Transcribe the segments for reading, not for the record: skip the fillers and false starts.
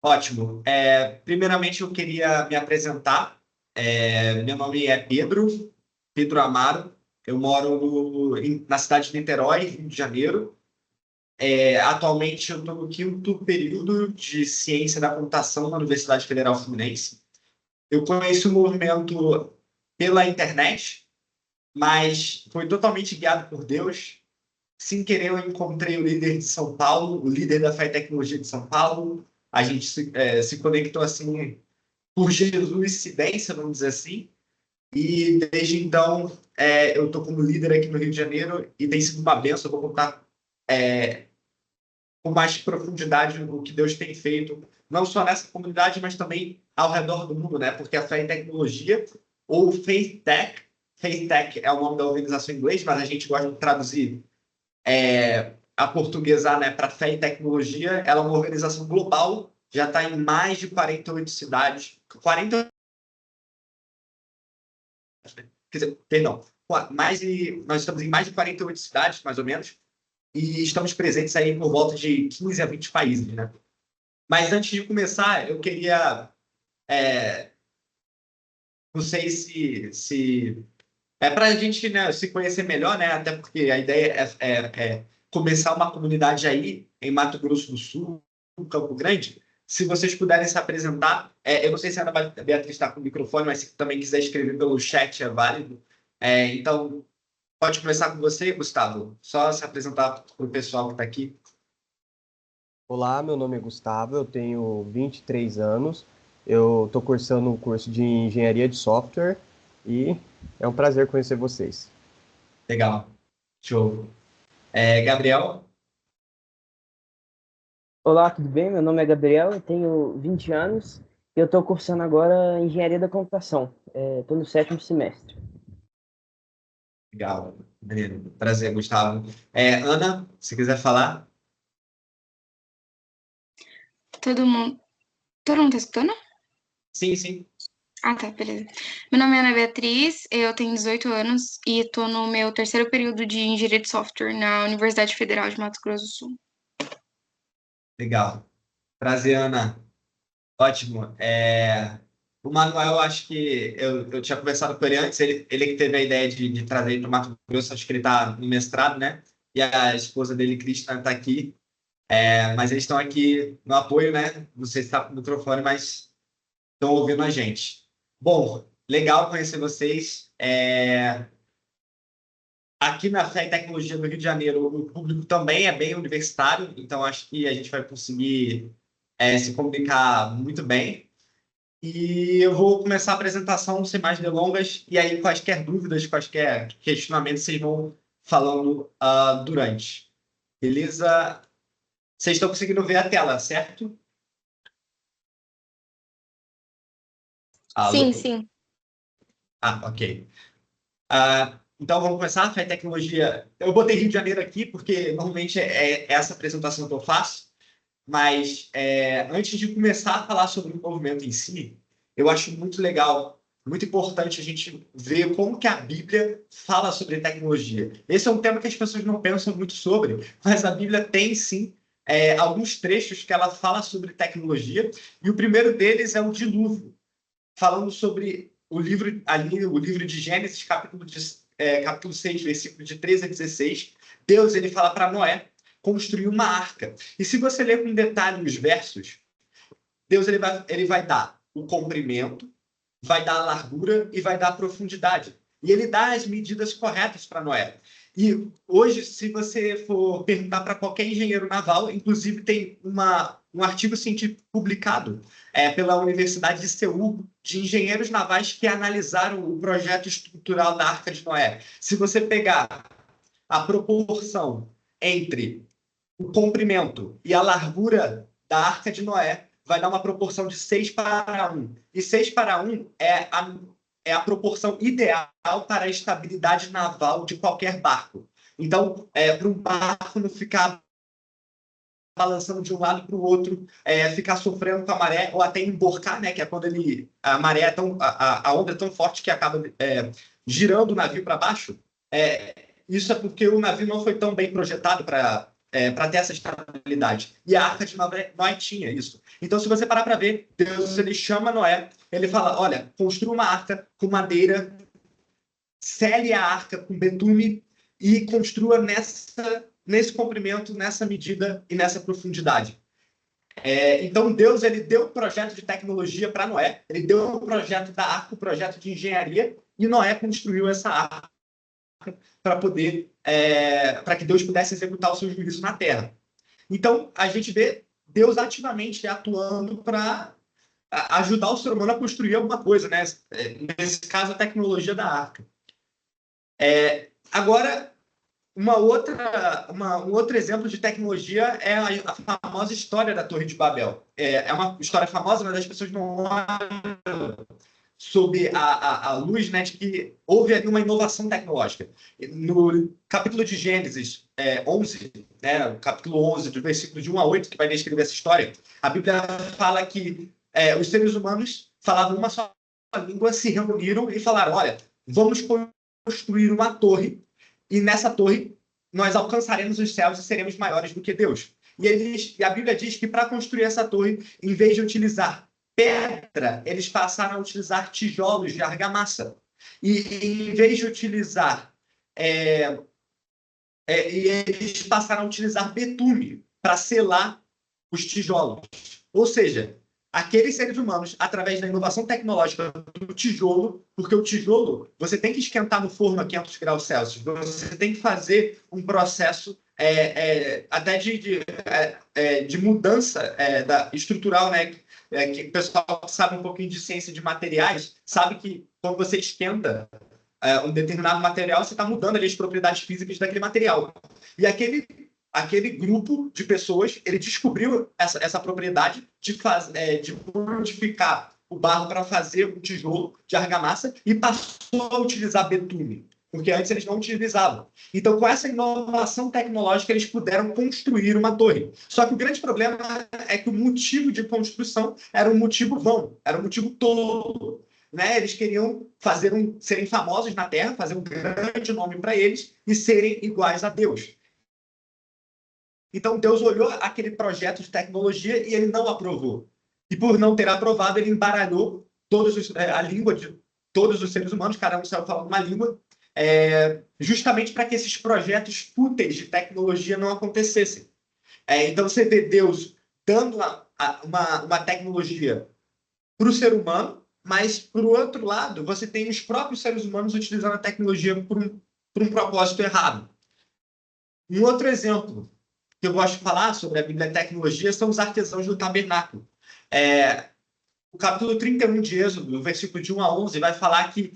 Ótimo. Primeiramente, eu queria me apresentar. Meu nome é Pedro Amaro. Eu moro na cidade de Niterói, Rio de Janeiro. Atualmente, eu estou no quinto período de Ciência da Computação na Universidade Federal Fluminense. Eu conheci o movimento pela internet, mas foi totalmente guiado por Deus. Sem querer, eu encontrei o líder de São Paulo, o líder da Fé e Tecnologia de São Paulo. A gente se conectou assim por Jesuicidência, vamos dizer assim. E desde então, eu estou como líder aqui no Rio de Janeiro e tem sido uma benção. Eu vou contar é, com mais profundidade o que Deus tem feito, não só nessa comunidade, mas também ao redor do mundo, né? Porque a fé e tecnologia, ou Faith Tech é o nome da organização em inglês, mas a gente gosta de traduzir a portuguesar, né, para fé e tecnologia. Ela é uma organização global, já está em mais de 48 cidades. 40, quer dizer, perdão, nós estamos em mais de 48 cidades, mais ou menos, e estamos presentes aí por volta de 15 a 20 países, né? Mas antes de começar, eu queria, é, não sei se é para a gente, né, se conhecer melhor, né? Até porque a ideia é começar uma comunidade aí em Mato Grosso do Sul, Campo Grande. Se vocês puderem se apresentar, eu não sei se a Ana Beatriz está com o microfone, mas se também quiser escrever pelo chat é válido. Então, pode começar com você, Gustavo. Só se apresentar para o pessoal que está aqui. Olá, meu nome é Gustavo, eu tenho 23 anos, eu estou cursando um curso de engenharia de software e é um prazer conhecer vocês. Legal. Show. Gabriel? Olá, tudo bem? Meu nome é Gabriel, eu tenho 20 anos e eu estou cursando agora Engenharia da Computação. Estou no sétimo semestre. Legal. Beleza. Prazer, Gustavo. Ana, se quiser falar. Todo mundo tá escutando? Sim, sim. Ah, tá, beleza. Meu nome é Ana Beatriz, eu tenho 18 anos e tô no meu terceiro período de engenharia de software na Universidade Federal de Mato Grosso do Sul. Legal. Prazer, Ana. Ótimo. O Manuel, acho que eu tinha conversado com ele antes, ele que teve a ideia de trazer ele para o Mato Grosso, acho que ele está no mestrado, né? E a esposa dele, Cristina, está aqui. Mas eles estão aqui no apoio, né? Não sei se está com o microfone, mas estão ouvindo a gente. Bom, legal conhecer vocês. Aqui na Fé e Tecnologia do Rio de Janeiro, o público também é bem universitário, então acho que a gente vai conseguir se comunicar muito bem. E eu vou começar a apresentação sem mais delongas, e aí quaisquer dúvidas, quaisquer questionamentos, vocês vão falando durante. Beleza? Vocês estão conseguindo ver a tela, certo? Sim, Alô? sim. Ok. Então vamos começar. Fé e Tecnologia. Eu botei Rio de Janeiro aqui, porque normalmente é essa apresentação que eu faço. Mas antes de começar a falar sobre o movimento em si, eu acho muito legal, muito importante a gente ver como que a Bíblia fala sobre tecnologia. Esse é um tema que as pessoas não pensam muito sobre, mas a Bíblia tem sim alguns trechos que ela fala sobre tecnologia, e o primeiro deles é o dilúvio, falando sobre o livro ali, o livro de Gênesis, capítulo 6, versículo de 13 a 16. Deus ele fala para Noé construir uma arca. E se você ler com detalhe os versos, Deus ele vai dar o comprimento, vai dar a largura e vai dar a profundidade. E ele dá as medidas corretas para Noé. E hoje, se você for perguntar para qualquer engenheiro naval, inclusive tem um artigo científico publicado pela Universidade de Seul, de engenheiros navais que analisaram o projeto estrutural da Arca de Noé. Se você pegar a proporção entre o comprimento e a largura da Arca de Noé, vai dar uma proporção de 6:1. E 6:1 é a proporção ideal para a estabilidade naval de qualquer barco. Então, para um barco não ficar balançando de um lado para o outro, ficar sofrendo com a maré, ou até emborcar, né? Que é quando a maré é a onda é tão forte que acaba girando o navio para baixo. Isso é porque o navio não foi tão bem projetado para para ter essa estabilidade. E a Arca de Noé tinha isso. Então, se você parar para ver, Deus ele chama Noé, ele fala, olha, construa uma arca com madeira, selle a arca com betume e construa nesse comprimento, nessa medida e nessa profundidade. Então, Deus ele deu o projeto de tecnologia para Noé, ele deu o projeto da arca, o projeto de engenharia, e Noé construiu essa arca para que Deus pudesse executar o seu juízo na terra. Então, a gente vê Deus ativamente atuando para ajudar o ser humano a construir alguma coisa, né? Nesse caso, a tecnologia da arca. Agora, um outro exemplo de tecnologia é a famosa história da Torre de Babel. É uma história famosa, mas as pessoas não olham sob a luz, né, de que houve ali uma inovação tecnológica. No capítulo de Gênesis 11, né, capítulo 11, do versículo de 1 a 8, que vai descrever essa história, a Bíblia fala que os seres humanos falavam uma só língua, se reuniram e falaram, olha, vamos construir uma torre, e nessa torre nós alcançaremos os céus e seremos maiores do que Deus. E a Bíblia diz que para construir essa torre, em vez de utilizar pedra, eles passaram a utilizar tijolos de argamassa. E em vez de utilizar... e eles passaram a utilizar betume para selar os tijolos. Ou seja, aqueles seres humanos, através da inovação tecnológica do tijolo, porque o tijolo, você tem que esquentar no forno a 500 graus Celsius, você tem que fazer um processo até de mudança estrutural, né? Que o pessoal que sabe um pouquinho de ciência de materiais, sabe que quando você esquenta um determinado material, você está mudando ali as propriedades físicas daquele material. E aquele grupo de pessoas, ele descobriu essa propriedade de modificar o barro para fazer um tijolo de argamassa e passou a utilizar betume, porque antes eles não utilizavam. Então, com essa inovação tecnológica, eles puderam construir uma torre. Só que o grande problema é que o motivo de construção era um motivo vão, era um motivo tolo. Né? Eles queriam serem famosos na Terra, fazer um grande nome para eles e serem iguais a Deus. Então, Deus olhou aquele projeto de tecnologia e ele não aprovou. E por não ter aprovado, ele embaralhou a língua de todos os seres humanos, cada um saiu falando uma língua, justamente para que esses projetos fúteis de tecnologia não acontecessem. Então, você vê Deus dando uma tecnologia para o ser humano, mas, por outro lado, você tem os próprios seres humanos utilizando a tecnologia por um propósito errado. Um outro exemplo que eu gosto de falar sobre a Bíblia e a tecnologia são os artesãos do tabernáculo. O capítulo 31 de Êxodo, no versículo de 1 a 11, vai falar que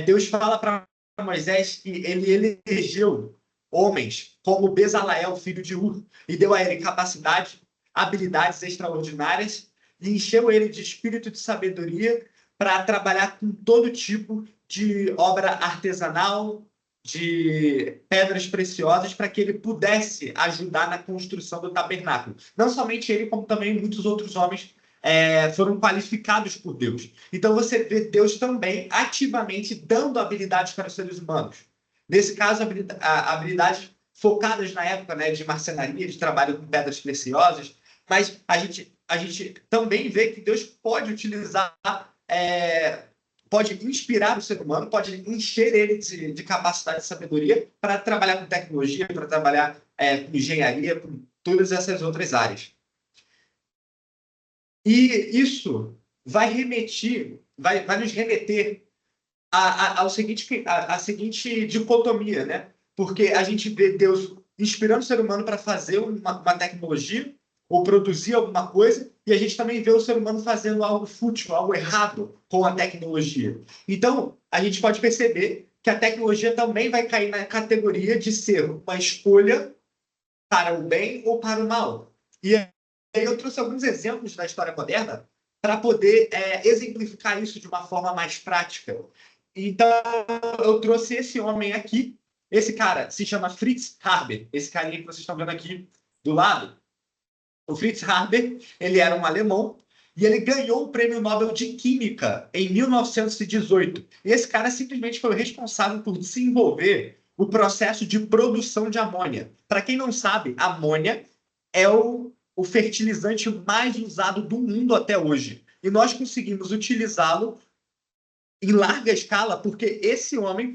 Deus fala para Moisés que ele elegeu homens como Bezaleel, filho de Ur, e deu a ele capacidade, habilidades extraordinárias, e encheu ele de espírito de sabedoria para trabalhar com todo tipo de obra artesanal, de pedras preciosas, para que ele pudesse ajudar na construção do tabernáculo. Não somente ele, como também muitos outros homens foram qualificados por Deus. Então você vê Deus também ativamente dando habilidades para os seres humanos. Nesse caso, habilidades focadas na época, né, de marcenaria, de trabalho com pedras preciosas, mas a gente também vê que Deus pode utilizar, pode inspirar o ser humano, pode encher ele de capacidade e sabedoria para trabalhar com tecnologia, para trabalhar com engenharia, com todas essas outras áreas. E isso vai nos remeter à seguinte dicotomia, né? Porque a gente vê Deus inspirando o ser humano para fazer uma tecnologia ou produzir alguma coisa, e a gente também vê o ser humano fazendo algo fútil, algo errado com a tecnologia. Então, a gente pode perceber que a tecnologia também vai cair na categoria de ser uma escolha para o bem ou para o mal. E aí eu trouxe alguns exemplos da história moderna para poder exemplificar isso de uma forma mais prática. Então, eu trouxe esse homem aqui. Esse cara se chama Fritz Haber. Esse carinha que vocês estão vendo aqui do lado. O Fritz Haber, ele era um alemão e ele ganhou o Prêmio Nobel de Química em 1918. E esse cara simplesmente foi o responsável por desenvolver o processo de produção de amônia. Para quem não sabe, amônia é o fertilizante mais usado do mundo até hoje. E nós conseguimos utilizá-lo em larga escala porque esse homem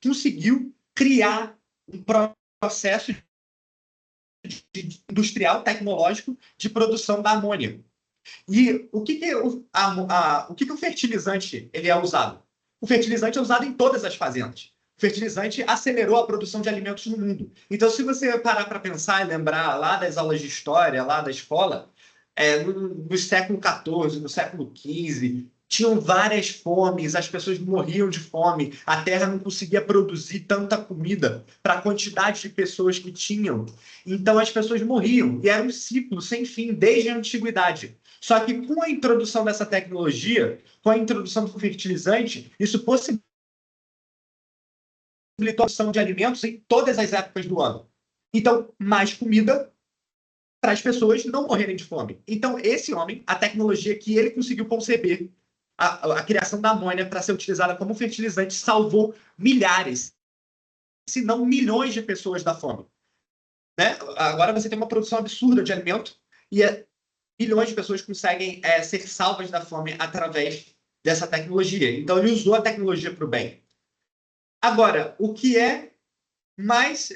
conseguiu criar um processo industrial, tecnológico, de produção da amônia. E o que o fertilizante ele é usado? O fertilizante é usado em todas as fazendas. O fertilizante acelerou a produção de alimentos no mundo. Então, se você parar para pensar e lembrar lá das aulas de história, lá da escola, no século XIV, no século XV, tinham várias fomes, as pessoas morriam de fome, a terra não conseguia produzir tanta comida para a quantidade de pessoas que tinham. Então, as pessoas morriam. E era um ciclo sem fim, desde a antiguidade. Só que com a introdução dessa tecnologia, com a introdução do fertilizante, isso possibilitou a produção de alimentos em todas as épocas do ano. Então, mais comida para as pessoas não morrerem de fome. Então, esse homem, a tecnologia que ele conseguiu conceber, a criação da amônia para ser utilizada como fertilizante, salvou milhares, se não milhões de pessoas da fome. Né? Agora você tem uma produção absurda de alimento e milhões de pessoas conseguem ser salvas da fome através dessa tecnologia. Então, ele usou a tecnologia para o bem. Agora, o que é mais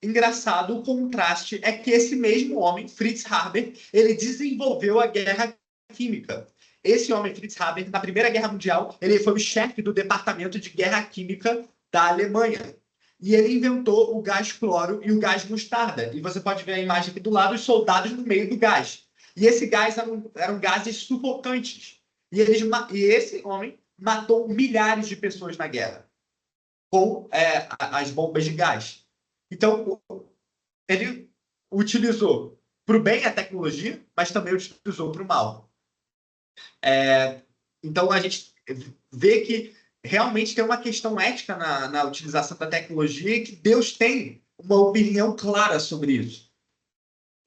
engraçado, o contraste, é que esse mesmo homem, Fritz Haber, ele desenvolveu a guerra química. Esse homem, Fritz Haber, na Primeira Guerra Mundial, ele foi o chefe do Departamento de Guerra Química da Alemanha. E ele inventou o gás cloro e o gás mostarda. E você pode ver a imagem aqui do lado, os soldados no meio do gás. E esse gás eram gases sufocantes. E esse homem matou milhares de pessoas na guerra com as bombas de gás. Então, ele utilizou para o bem a tecnologia, mas também utilizou para o mal. Então, a gente vê que realmente tem uma questão ética na utilização da tecnologia e que Deus tem uma opinião clara sobre isso.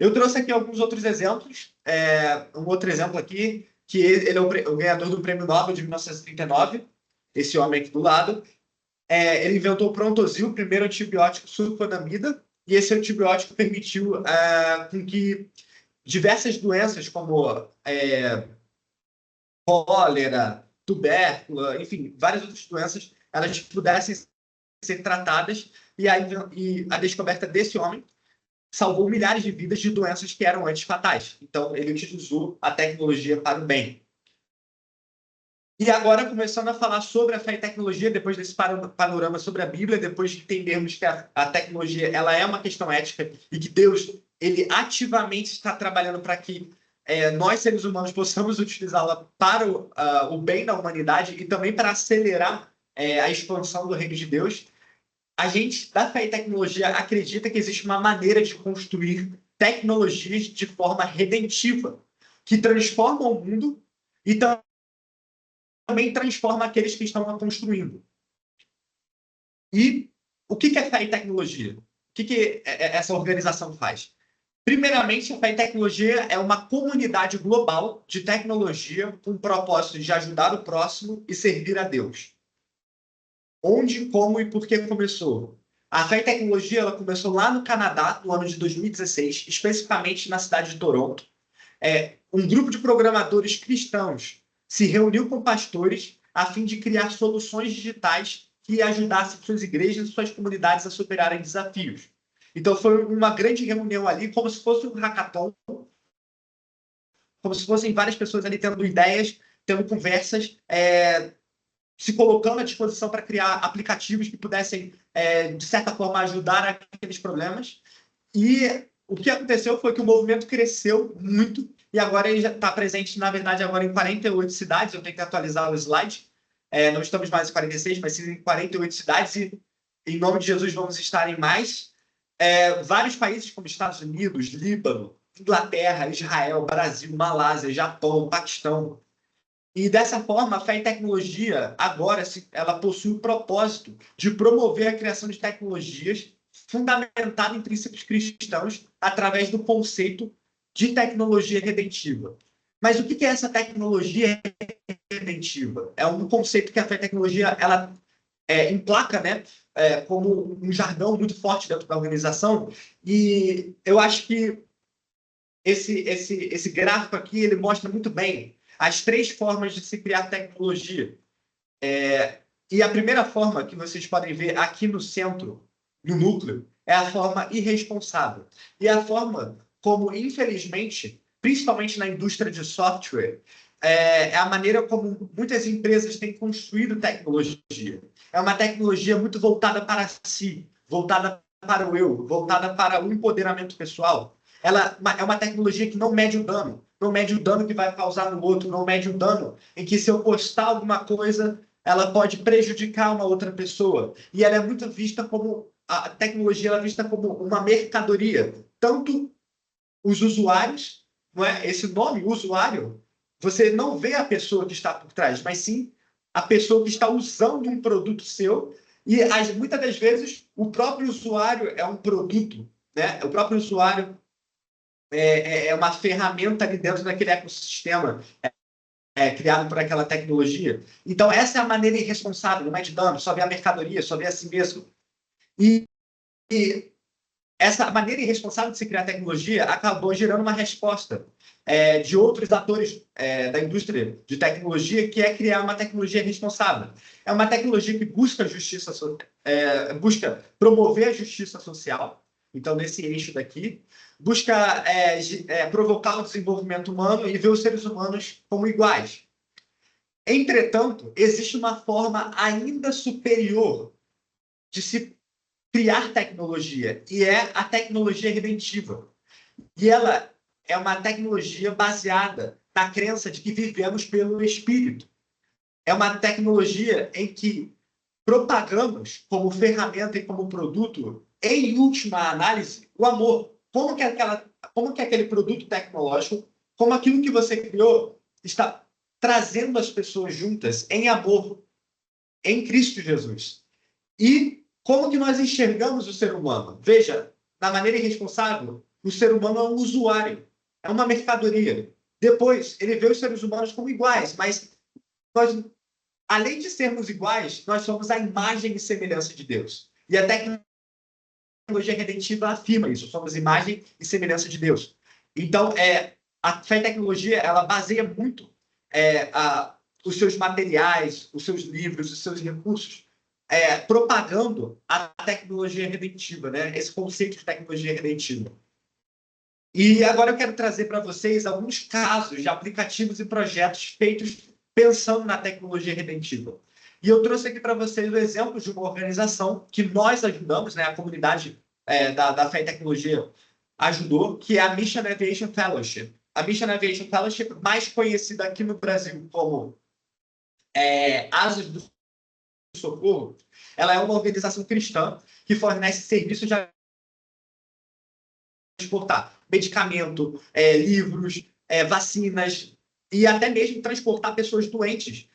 Eu trouxe aqui alguns outros exemplos. Um outro exemplo aqui, que ele é o ganhador do Prêmio Nobel de 1939, esse homem aqui do lado. Ele inventou o Prontosil, o primeiro antibiótico sulfonamida, e esse antibiótico permitiu com que diversas doenças, como cólera, tubérculo, enfim, várias outras doenças, elas pudessem ser tratadas, e a descoberta desse homem salvou milhares de vidas de doenças que eram antes fatais. Então, ele utilizou a tecnologia para o bem. E agora, começando a falar sobre a fé e tecnologia, depois desse panorama sobre a Bíblia, depois de entendermos que a tecnologia ela é uma questão ética e que Deus ele ativamente está trabalhando para que nós, seres humanos, possamos utilizá-la para o bem da humanidade e também para acelerar a expansão do reino de Deus, a gente, da fé e tecnologia, acredita que existe uma maneira de construir tecnologias de forma redentiva, que transformam o mundo e também transforma aqueles que estão a construindo. E o que é fé e tecnologia? O que essa organização faz? Primeiramente, a fé e tecnologia é uma comunidade global de tecnologia com o propósito de ajudar o próximo e servir a Deus. Onde, como e por que começou? A fé e tecnologia ela começou lá no Canadá, no ano de 2016, especificamente na cidade de Toronto. Um grupo de programadores cristãos se reuniu com pastores a fim de criar soluções digitais que ajudassem suas igrejas e suas comunidades a superarem desafios. Então, foi uma grande reunião ali, como se fosse um hackathon, como se fossem várias pessoas ali tendo ideias, tendo conversas, se colocando à disposição para criar aplicativos que pudessem, de certa forma, ajudar aqueles problemas. E o que aconteceu foi que o movimento cresceu muito e agora ele já está presente, na verdade, agora em 48 cidades. Eu tenho que atualizar o slide. Não estamos mais em 46, mas sim em 48 cidades e, em nome de Jesus, vamos estar em mais. Vários países como Estados Unidos, Líbano, Inglaterra, Israel, Brasil, Malásia, Japão, Paquistão. E dessa forma, a fé e tecnologia, agora, ela possui o propósito de promover a criação de tecnologias fundamentadas em princípios cristãos através do conceito de tecnologia redentiva. Mas o que é essa tecnologia redentiva? É um conceito que a fé e tecnologia ela emplaca, né, como um jargão muito forte dentro da organização. E eu acho que esse gráfico aqui ele mostra muito bem as 3 formas de se criar tecnologia. E a primeira forma que vocês podem ver aqui no centro, no núcleo, é a forma irresponsável. E a forma como, infelizmente, principalmente na indústria de software, é a maneira como muitas empresas têm construído tecnologia. É uma tecnologia muito voltada para si, voltada para o eu, voltada para o empoderamento pessoal. Ela é uma tecnologia que não mede o dano, não mede o dano que vai causar no outro, não mede o dano em que se eu postar alguma coisa, ela pode prejudicar uma outra pessoa. E ela é muito vista como, a tecnologia ela é vista como uma mercadoria. Tanto os usuários, não é? Esse nome, usuário, você não vê a pessoa que está por trás, mas sim a pessoa que está usando um produto seu. E muitas das vezes o próprio usuário é um produto, né? O próprio usuário é uma ferramenta ali dentro daquele ecossistema criado por aquela tecnologia. Então, essa é a maneira irresponsável, não é de dano, só vê a mercadoria, só vê a si mesmo. E essa maneira irresponsável de se criar tecnologia acabou gerando uma resposta de outros atores da indústria de tecnologia, que é criar uma tecnologia responsável. É uma tecnologia que busca justiça, busca promover a justiça social. Então, nesse eixo daqui, busca provocar o desenvolvimento humano e ver os seres humanos como iguais. Entretanto, existe uma forma ainda superior de se criar tecnologia, e é a tecnologia redentiva. E ela é uma tecnologia baseada na crença de que vivemos pelo Espírito. É uma tecnologia em que propagamos como ferramenta e como produto, em última análise, o amor. Como que aquele produto tecnológico, como aquilo que você criou, está trazendo as pessoas juntas em amor, em Cristo Jesus. E como que nós enxergamos o ser humano? Veja, na maneira irresponsável, o ser humano é um usuário, é uma mercadoria. Depois, ele vê os seres humanos como iguais, mas nós, além de sermos iguais, nós somos a imagem e semelhança de Deus. E a tecnologia redentiva afirma isso, somos imagem e semelhança de Deus. Então, a fé e tecnologia, ela baseia muito os seus materiais, os seus livros, os seus recursos, propagando a tecnologia redentiva, né? Esse conceito de tecnologia redentiva. E agora eu quero trazer para vocês alguns casos de aplicativos e projetos feitos pensando na tecnologia redentiva. E eu trouxe aqui para vocês o exemplo de uma organização que nós ajudamos, né? A comunidade da Fé e Tecnologia ajudou, que é a Mission Aviation Fellowship. A Mission Aviation Fellowship, mais conhecida aqui no Brasil como Asas do Socorro, ela é uma organização cristã que fornece serviços de transportar medicamento, livros, vacinas e até mesmo transportar pessoas doentes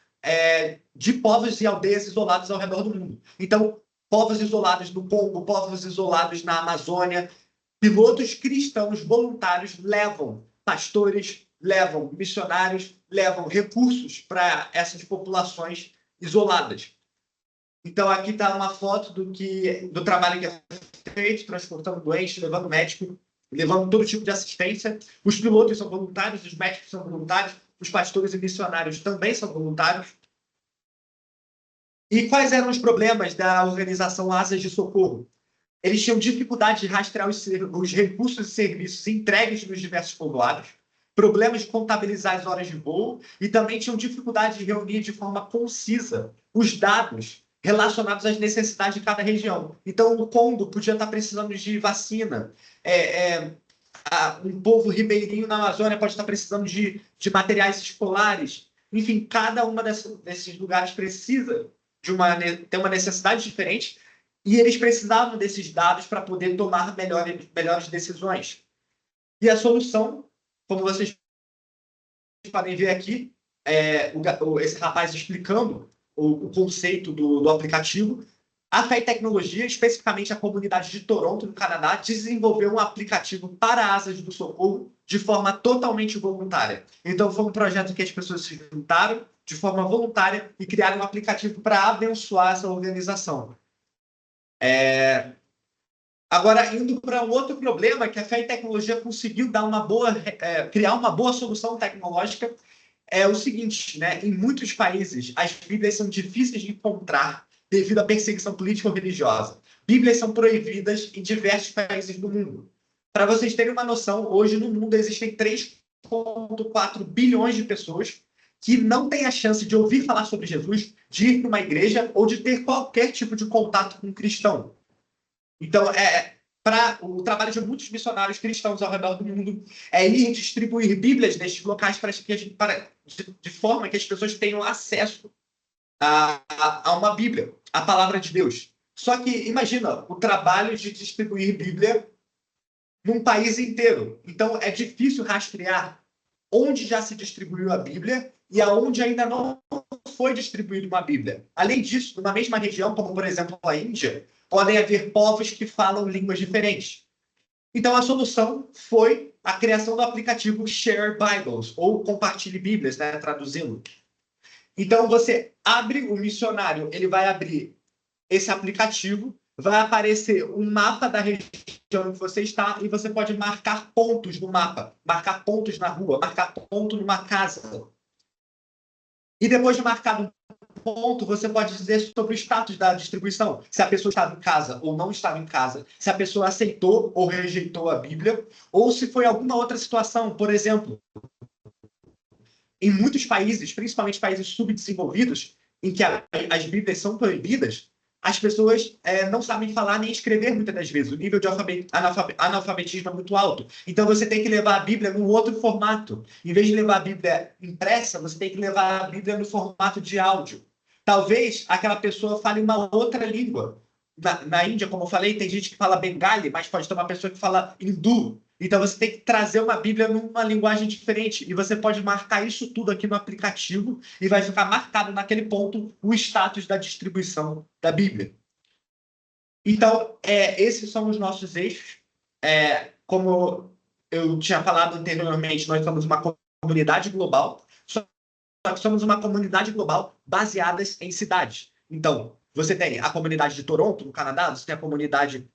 de povos e aldeias isolados ao redor do mundo. Então, povos isolados no Congo, povos isolados na Amazônia, pilotos cristãos voluntários levam pastores, levam missionários, levam recursos para essas populações isoladas. Então, aqui está uma foto do trabalho que é feito, transportando doentes, levando médico, levando todo tipo de assistência. Os pilotos são voluntários, os médicos são voluntários, os pastores e missionários também são voluntários. E quais eram os problemas da organização Asas de Socorro? Eles tinham dificuldade de rastrear os recursos e serviços entregues nos diversos povoados, problemas de contabilizar as horas de voo e também tinham dificuldade de reunir de forma concisa os dados relacionados às necessidades de cada região. Então, o Congo podia estar precisando de vacina, um povo ribeirinho na Amazônia pode estar precisando de materiais escolares. Enfim, cada uma desses lugares precisa ter uma necessidade diferente e eles precisavam desses dados para poder tomar melhores decisões. E a solução, como vocês podem ver aqui, esse rapaz explicando o conceito do aplicativo, a Fé e Tecnologia, especificamente a comunidade de Toronto, no Canadá, desenvolveu um aplicativo para Asas do Socorro de forma totalmente voluntária. Então, foi um projeto que as pessoas se juntaram de forma voluntária e criaram um aplicativo para abençoar essa organização. Agora, indo para um outro problema, que a fé em tecnologia conseguiu dar criar uma boa solução tecnológica, é o seguinte, né? Em muitos países, as Bíblias são difíceis de encontrar devido à perseguição política ou religiosa. Bíblias são proibidas em diversos países do mundo. Para vocês terem uma noção, hoje no mundo existem 3,4 bilhões de pessoas que não têm a chance de ouvir falar sobre Jesus, de ir para uma igreja ou de ter qualquer tipo de contato com um cristão. Então, para o trabalho de muitos missionários cristãos ao redor do mundo é ir distribuir Bíblias nesses locais de forma que as pessoas tenham acesso a uma Bíblia, a palavra de Deus. Só que, imagina, o trabalho de distribuir Bíblia num país inteiro. Então, é difícil rastrear onde já se distribuiu a Bíblia e aonde ainda não foi distribuída uma Bíblia. Além disso, numa mesma região, como, por exemplo, a Índia, podem haver povos que falam línguas diferentes. Então, a solução foi a criação do aplicativo Share Bibles, ou Compartilhe Bíblias, né, traduzindo. Então, você abre o missionário, ele vai abrir esse aplicativo, vai aparecer um mapa da região que você está e você pode marcar pontos no mapa, marcar pontos na rua, marcar ponto numa casa. E depois de marcado um ponto, você pode dizer sobre o status da distribuição, se a pessoa estava em casa ou não estava em casa, se a pessoa aceitou ou rejeitou a Bíblia, ou se foi alguma outra situação. Por exemplo, em muitos países, principalmente países subdesenvolvidos, em que as Bíblias são proibidas, as pessoas não sabem falar nem escrever muitas das vezes. O nível de analfabetismo é muito alto. Então, você tem que levar a Bíblia num outro formato. Em vez de levar a Bíblia impressa, você tem que levar a Bíblia no formato de áudio. Talvez aquela pessoa fale uma outra língua. Na Índia, como eu falei, tem gente que fala bengali, mas pode ter uma pessoa que fala hindu. Então, você tem que trazer uma Bíblia numa linguagem diferente. E você pode marcar isso tudo aqui no aplicativo e vai ficar marcado naquele ponto o status da distribuição da Bíblia. Então, esses são os nossos eixos. Como eu tinha falado anteriormente, nós somos uma comunidade global, só que somos uma comunidade global baseada em cidades. Então, você tem a comunidade de Toronto, no Canadá, você tem a comunidade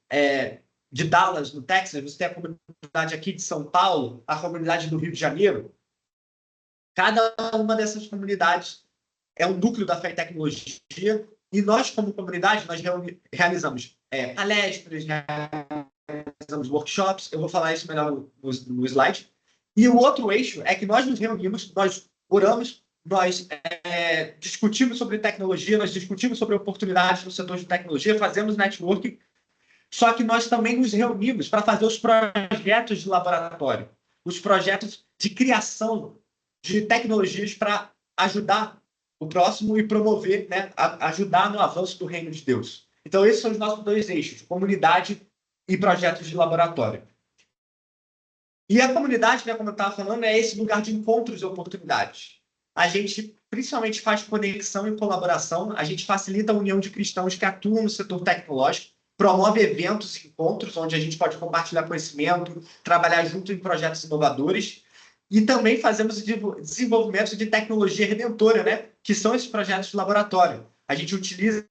de Dallas, no Texas, você tem a comunidade aqui de São Paulo, a comunidade do Rio de Janeiro. Cada uma dessas comunidades é um núcleo da fé e tecnologia, e nós, como comunidade, nós realizamos palestras, realizamos workshops, eu vou falar isso melhor no slide. E o outro eixo é que nós nos reunimos, nós oramos, nós discutimos sobre tecnologia, nós discutimos sobre oportunidades no setor de tecnologia, fazemos networking, só que nós também nos reunimos para fazer os projetos de laboratório, os projetos de criação de tecnologias para ajudar o próximo e promover, né, ajudar no avanço do reino de Deus. Então, esses são os nossos dois eixos, comunidade e projetos de laboratório. E a comunidade, né, como eu estava falando, é esse lugar de encontros e oportunidades. A gente principalmente faz conexão e colaboração, a gente facilita a união de cristãos que atuam no setor tecnológico, promove eventos e encontros onde a gente pode compartilhar conhecimento, trabalhar junto em projetos inovadores, e também fazemos desenvolvimento de tecnologia redentora, né, que são esses projetos de laboratório. A gente utiliza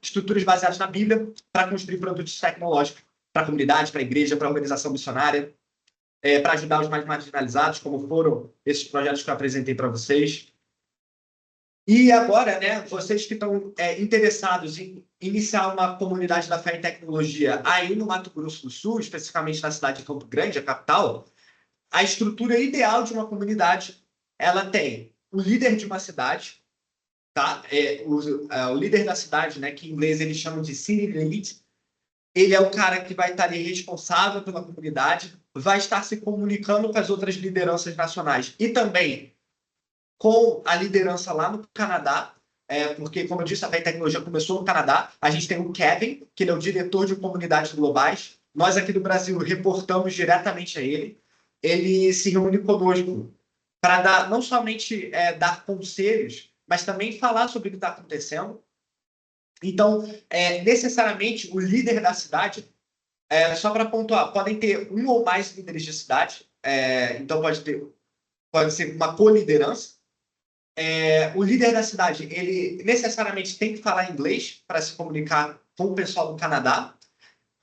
estruturas baseadas na Bíblia para construir produtos tecnológicos para a comunidade, para a igreja, para a organização missionária, para ajudar os mais marginalizados, como foram esses projetos que eu apresentei para vocês. E agora, né, vocês que estão interessados em iniciar uma comunidade da fé em tecnologia aí no Mato Grosso do Sul, especificamente na cidade de Campo Grande, a capital, a estrutura ideal de uma comunidade, ela tem o líder de uma cidade, tá? O líder da cidade, né, que em inglês eles chamam de city lead, ele é o cara que vai estar ali responsável pela comunidade, vai estar se comunicando com as outras lideranças nacionais e também com a liderança lá no Canadá, porque, como eu disse, a tecnologia começou no Canadá. A gente tem o Kevin, que ele é o diretor de comunidades globais. Nós aqui do Brasil reportamos diretamente a ele. Ele se reúne conosco para não somente dar conselhos, mas também falar sobre o que está acontecendo. Então, necessariamente, o líder da cidade, só para pontuar, podem ter um ou mais líderes de cidade, então pode ser uma co-liderança. O líder da cidade, ele necessariamente tem que falar inglês para se comunicar com o pessoal do Canadá,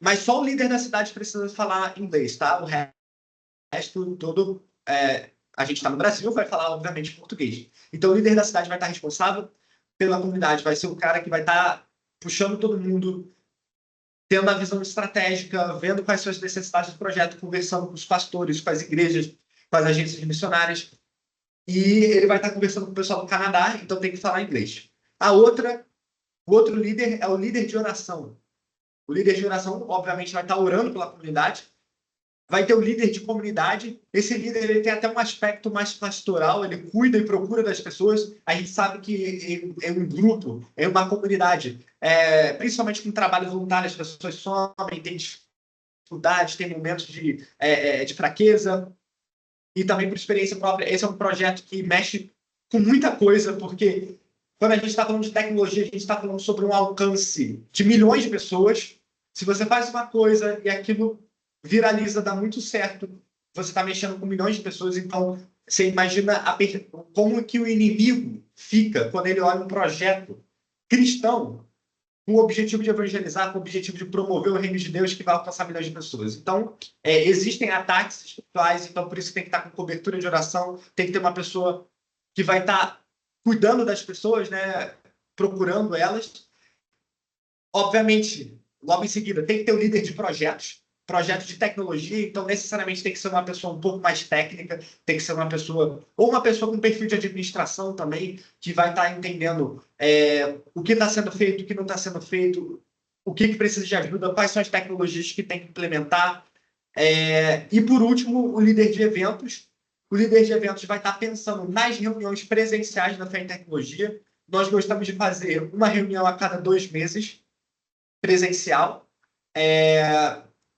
mas só o líder da cidade precisa falar inglês, tá? O resto todo, a gente está no Brasil, vai falar, obviamente, português. Então, o líder da cidade vai estar responsável pela comunidade, vai ser o cara que vai estar puxando todo mundo, tendo a visão estratégica, vendo quais são as necessidades do projeto, conversando com os pastores, com as igrejas, com as agências missionárias. E ele vai estar conversando com o pessoal do Canadá, então tem que falar inglês. O outro líder é o líder de oração. O líder de oração, obviamente, vai estar orando pela comunidade. Vai ter o líder de comunidade. Esse líder ele tem até um aspecto mais pastoral, ele cuida e procura das pessoas. A gente sabe que é um grupo, é uma comunidade, principalmente com trabalho voluntário, as pessoas somem, têm dificuldades, têm momentos de fraqueza. E também por experiência própria, esse é um projeto que mexe com muita coisa, porque quando a gente está falando de tecnologia, a gente está falando sobre um alcance de milhões de pessoas. Se você faz uma coisa e aquilo viraliza, dá muito certo, você está mexendo com milhões de pessoas, então você imagina como que o inimigo fica quando ele olha um projeto cristão com o objetivo de evangelizar, com o objetivo de promover o reino de Deus que vai alcançar milhões de pessoas. Então, existem ataques espirituais, então por isso tem que estar com cobertura de oração, tem que ter uma pessoa que vai estar cuidando das pessoas, né, procurando elas. Obviamente, logo em seguida, tem que ter o líder de projetos de tecnologia, então necessariamente tem que ser uma pessoa um pouco mais técnica, tem que ser uma pessoa, ou uma pessoa com perfil de administração também, que vai estar entendendo o que está sendo feito, o que não está sendo feito, o que precisa de ajuda, quais são as tecnologias que tem que implementar. E, por último, o líder de eventos. O líder de eventos vai estar pensando nas reuniões presenciais da Fé em Tecnologia. Nós gostamos de fazer uma reunião a cada 2 meses, presencial.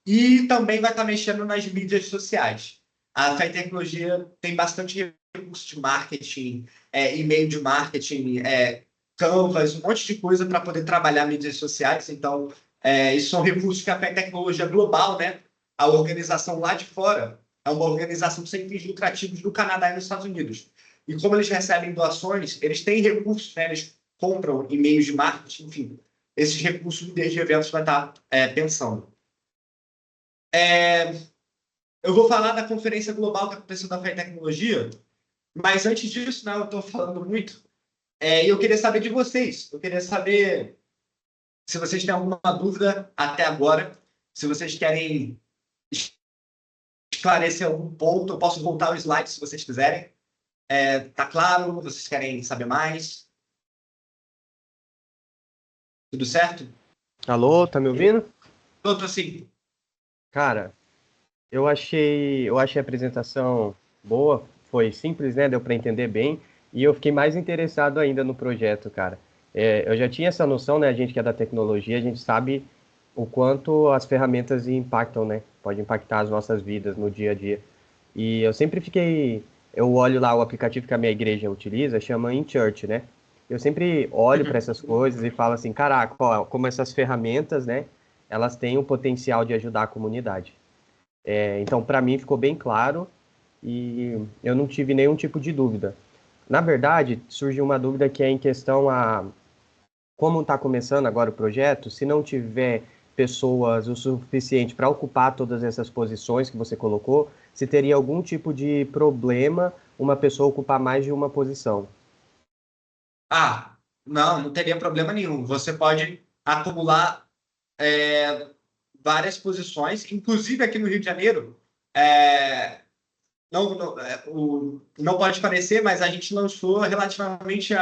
E também vai estar mexendo nas mídias sociais. A Fé em Tecnologia tem bastante recursos de marketing, e-mail de marketing, Canvas, um monte de coisa para poder trabalhar mídias sociais. Então, isso são recursos que a Fé em Tecnologia global, né? A organização lá de fora é uma organização sem fins lucrativos do Canadá e nos Estados Unidos. E como eles recebem doações, eles têm recursos, né? Eles compram e-mails de marketing, enfim. Esses recursos o líder de eventos vai estar pensando. Eu vou falar da conferência global que aconteceu da Fé em Tecnologia, mas antes disso, né, eu estou falando muito, e eu queria saber de vocês. Eu queria saber se vocês têm alguma dúvida até agora, se vocês querem esclarecer algum ponto. Eu posso voltar ao slide se vocês quiserem. Tá claro? Vocês querem saber mais? Tudo certo? Alô, tá me ouvindo? Tô sim. Cara, eu achei a apresentação boa, foi simples, né? Deu para entender bem. E eu fiquei mais interessado ainda no projeto, cara. Eu já tinha essa noção, né? A gente que é da tecnologia, a gente sabe o quanto as ferramentas impactam, né? Pode impactar as nossas vidas no dia a dia. E eu sempre fiquei... Eu olho lá o aplicativo que a minha igreja utiliza, chama InChurch, né? Eu sempre olho para essas coisas e falo assim, caraca, ó, como essas ferramentas, né? Elas têm o potencial de ajudar a comunidade. Então, para mim, ficou bem claro e eu não tive nenhum tipo de dúvida. Na verdade, surgiu uma dúvida que é em questão a como está começando agora o projeto, se não tiver pessoas o suficiente para ocupar todas essas posições que você colocou, se teria algum tipo de problema uma pessoa ocupar mais de uma posição. Não teria problema nenhum. Você pode acumular várias posições, inclusive aqui no Rio de Janeiro. Não pode parecer, mas a gente lançou relativamente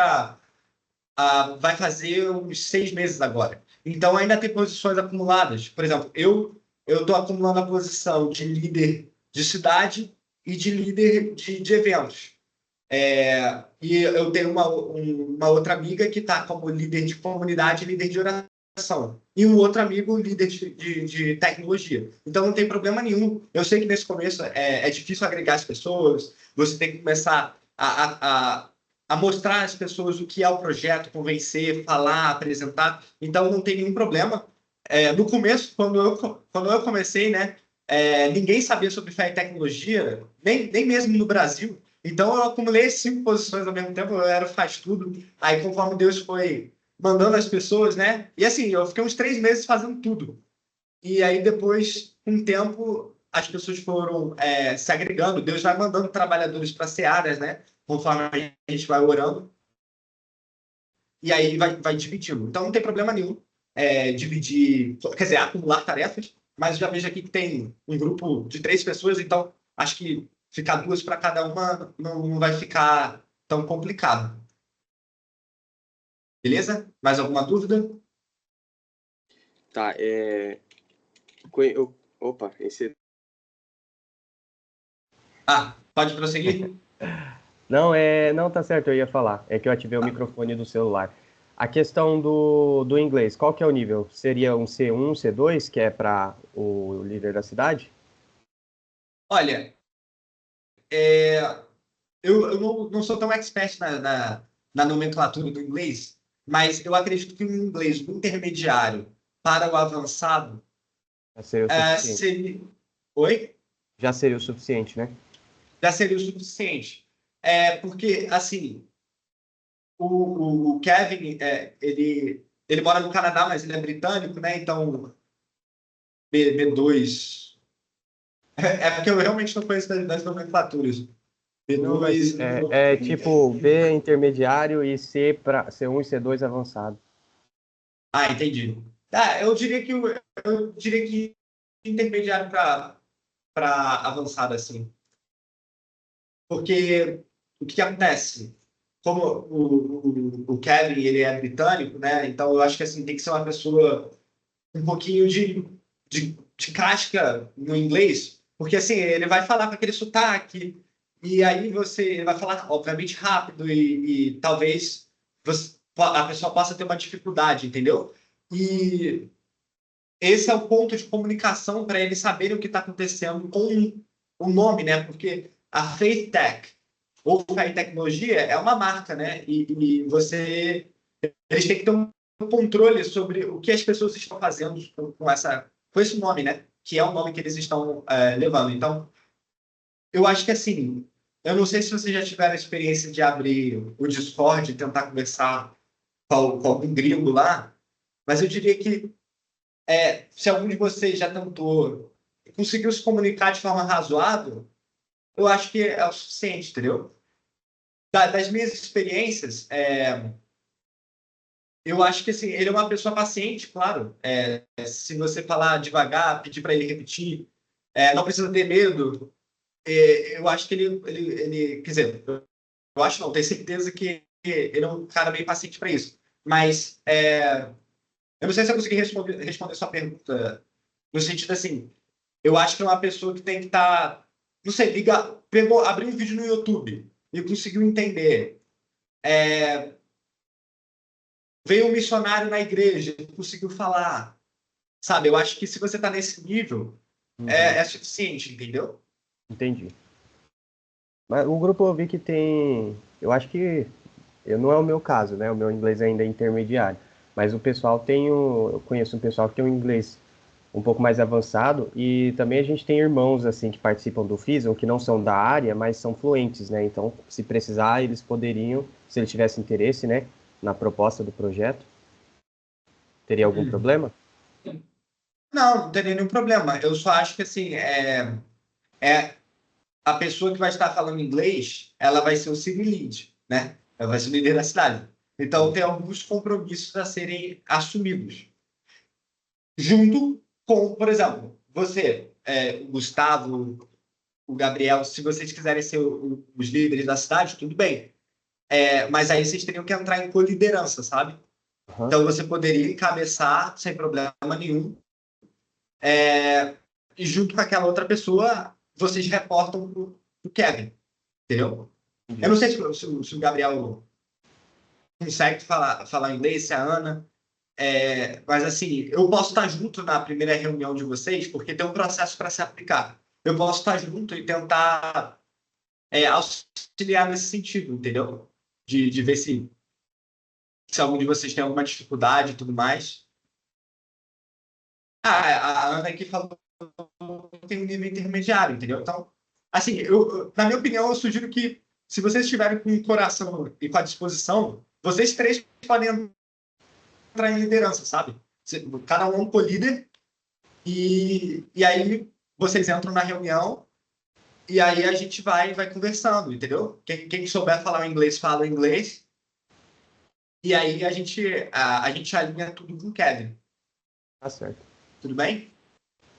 vai fazer uns 6 meses agora. Então, ainda tem posições acumuladas. Por exemplo, eu estou acumulando a posição de líder de cidade e de líder de eventos. E eu tenho uma outra amiga que está como líder de comunidade e líder de oração. E um outro amigo líder de tecnologia. Então, não tem problema nenhum. Eu sei que nesse começo é difícil agregar as pessoas, você tem que começar a mostrar às pessoas o que é o projeto, convencer, falar, apresentar. Então, não tem nenhum problema. No começo, quando eu comecei, né, ninguém sabia sobre fé e tecnologia, nem mesmo no Brasil. Então, eu acumulei 5 posições ao mesmo tempo, eu era faz tudo. Aí, conforme Deus foi mandando as pessoas, né? E assim, eu fiquei uns 3 meses fazendo tudo. E aí depois, com o tempo, as pessoas foram se agregando. Deus vai mandando trabalhadores para searas, né? Conforme a gente vai orando. E aí vai dividindo. Então não tem problema nenhum dividir, quer dizer, acumular tarefas, mas já vejo aqui que tem um grupo de 3 pessoas, então acho que ficar 2 para cada uma não vai ficar tão complicado. Beleza? Mais alguma dúvida? Tá, Opa, esse... Pode prosseguir? Não, tá certo, eu ia falar. É que eu ativei o microfone do celular. A questão do inglês, qual que é o nível? Seria um C1, C2, que é para o líder da cidade? Olha, eu não sou tão expert na nomenclatura do inglês, mas eu acredito que o inglês do intermediário para o avançado Já seria o suficiente. seria... Oi? Já seria o suficiente, né? Já seria o suficiente. Porque, assim, o Kevin, ele mora no Canadá, mas ele é britânico, né? Então, B2... porque eu realmente não conheço das nomenclaturas. Não, mas B2... é tipo B intermediário e C1 e C2 avançado. Entendi. Eu diria que intermediário para avançado, assim. Porque o que acontece? Como o Kevin, ele é britânico, né? Então eu acho que assim, tem que ser uma pessoa um pouquinho de casca no inglês, porque assim, ele vai falar com aquele sotaque, e aí ele vai falar, obviamente, rápido, e talvez a pessoa possa ter uma dificuldade, entendeu? E esse é o ponto de comunicação para eles saberem o que está acontecendo com o nome, né? Porque a Faith Tech, ou Fé e Tecnologia, é uma marca, né? E eles têm que ter um controle sobre o que as pessoas estão fazendo com esse nome, né? Que é o nome que eles estão levando. Então, eu acho que assim, eu não sei se vocês já tiveram a experiência de abrir o Discord e tentar conversar com algum gringo lá, mas eu diria que se algum de vocês já tentou e conseguiu se comunicar de forma razoável, eu acho que é o suficiente, entendeu? Das minhas experiências, eu acho que assim, ele é uma pessoa paciente, claro. Se você falar devagar, pedir para ele repetir, não precisa ter medo. Eu acho que ele, quer dizer, eu acho não, tenho certeza que ele é um cara bem paciente para isso. Mas eu não sei se eu consegui responder sua pergunta no sentido assim, eu acho que é uma pessoa que tem que estar, não sei, abriu um vídeo no YouTube e conseguiu entender. Veio um missionário na igreja e conseguiu falar. Sabe, eu acho que se você está nesse nível, é suficiente, entendeu? Entendi. Mas o grupo eu vi que tem... Eu acho que... Não é o meu caso, né? O meu inglês ainda é intermediário. Mas o pessoal eu conheço um pessoal que tem um inglês um pouco mais avançado e também a gente tem irmãos, assim, que participam do FISM, que não são da área, mas são fluentes, né? Então, se precisar, eles poderiam, se eles tivessem interesse, né? Na proposta do projeto. Teria algum problema? Não teria nenhum problema. Eu só acho que, assim, a pessoa que vai estar falando inglês, ela vai ser o city lead, né? Ela vai ser o líder da cidade. Então, tem alguns compromissos a serem assumidos. Junto com, por exemplo, você, o Gustavo, o Gabriel, se vocês quiserem ser os líderes da cidade, tudo bem. Mas aí vocês teriam que entrar em coliderança, sabe? Uhum. Então, você poderia encabeçar sem problema nenhum. E junto com aquela outra pessoa, vocês reportam pro Kevin, entendeu? Eu não sei se o Gabriel consegue falar inglês, se a Ana, mas assim, eu posso estar junto na primeira reunião de vocês, porque tem um processo para se aplicar. Eu posso estar junto e tentar auxiliar nesse sentido, entendeu? De ver se algum de vocês tem alguma dificuldade e tudo mais. A Ana aqui falou que tem um nível intermediário, entendeu? Então, assim, na minha opinião, eu sugiro que, se vocês estiverem com o coração e com a disposição, vocês 3 podem entrar em liderança, sabe? Cada um é um co-líder e aí vocês entram na reunião e aí a gente vai conversando, entendeu? Quem souber falar o inglês, fala o inglês. E aí a gente alinha tudo com o Kevin. Tá certo. Tudo bem?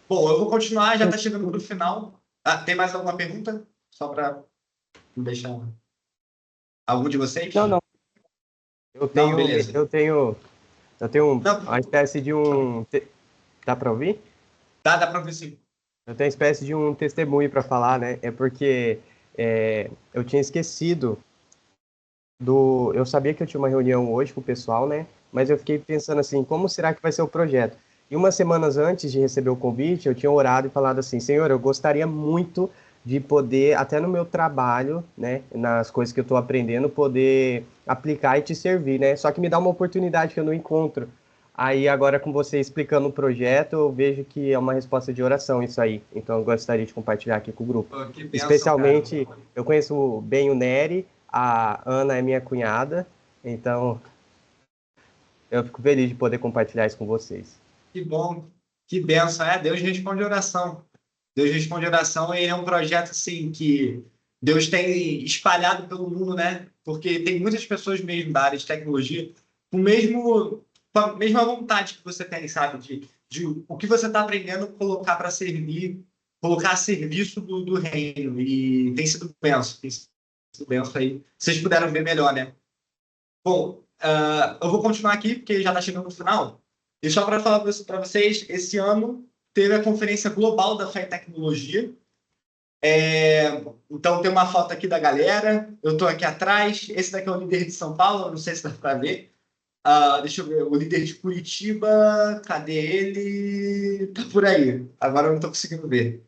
Bom, eu vou continuar, já está chegando para o final. Tem mais alguma pergunta? Só para não deixar algum de vocês? Não. Eu tenho beleza. uma Não. espécie de um... Dá para ouvir? Dá para ver sim. Eu tenho uma espécie de um testemunho para falar, né? É porque eu tinha esquecido eu sabia que eu tinha uma reunião hoje com o pessoal, né? Mas eu fiquei pensando assim, como será que vai ser o projeto? E umas semanas antes de receber o convite, eu tinha orado e falado assim, Senhor, eu gostaria muito de poder, até no meu trabalho, né, nas coisas que eu estou aprendendo, poder aplicar e te servir, né? Só que me dá uma oportunidade que eu não encontro. Aí agora com você explicando o projeto, eu vejo que é uma resposta de oração isso aí. Então eu gostaria de compartilhar aqui com o grupo. Que bênção, Especialmente, cara. eu conheço bem o Nery, a Ana é minha cunhada, então eu fico feliz de poder compartilhar isso com vocês. Que bom, que bênção. Deus responde oração. Deus responde oração e ele é um projeto assim que Deus tem espalhado pelo mundo, né? Porque tem muitas pessoas mesmo da área de tecnologia com a mesma vontade que você tem, sabe? De o que você está aprendendo colocar para servir, colocar a serviço do reino. E tem sido bênção, aí. Vocês puderam ver melhor, né? Bom, eu vou continuar aqui, porque já está chegando no final. E só para falar para vocês, esse ano teve a Conferência Global da Fé e Tecnologia. Então, tem uma foto aqui da galera. Eu estou aqui atrás. Esse daqui é o líder de São Paulo, não sei se dá para ver. Deixa eu ver, o líder de Curitiba, cadê ele? Tá por aí. Agora eu não estou conseguindo ver.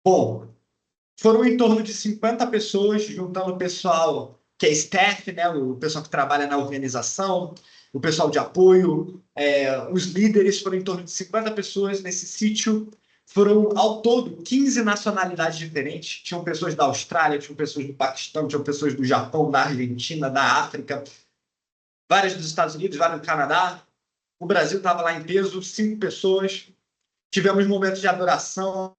Bom, foram em torno de 50 pessoas, juntando o pessoal que é staff, né, o pessoal que trabalha na organização, o pessoal de apoio, os líderes, foram em torno de 50 pessoas nesse sítio. Foram, ao todo, 15 nacionalidades diferentes. Tinham pessoas da Austrália, tinham pessoas do Paquistão, tinham pessoas do Japão, da Argentina, da África, várias dos Estados Unidos, várias do Canadá. O Brasil estava lá em peso, 5 pessoas. Tivemos momentos de adoração,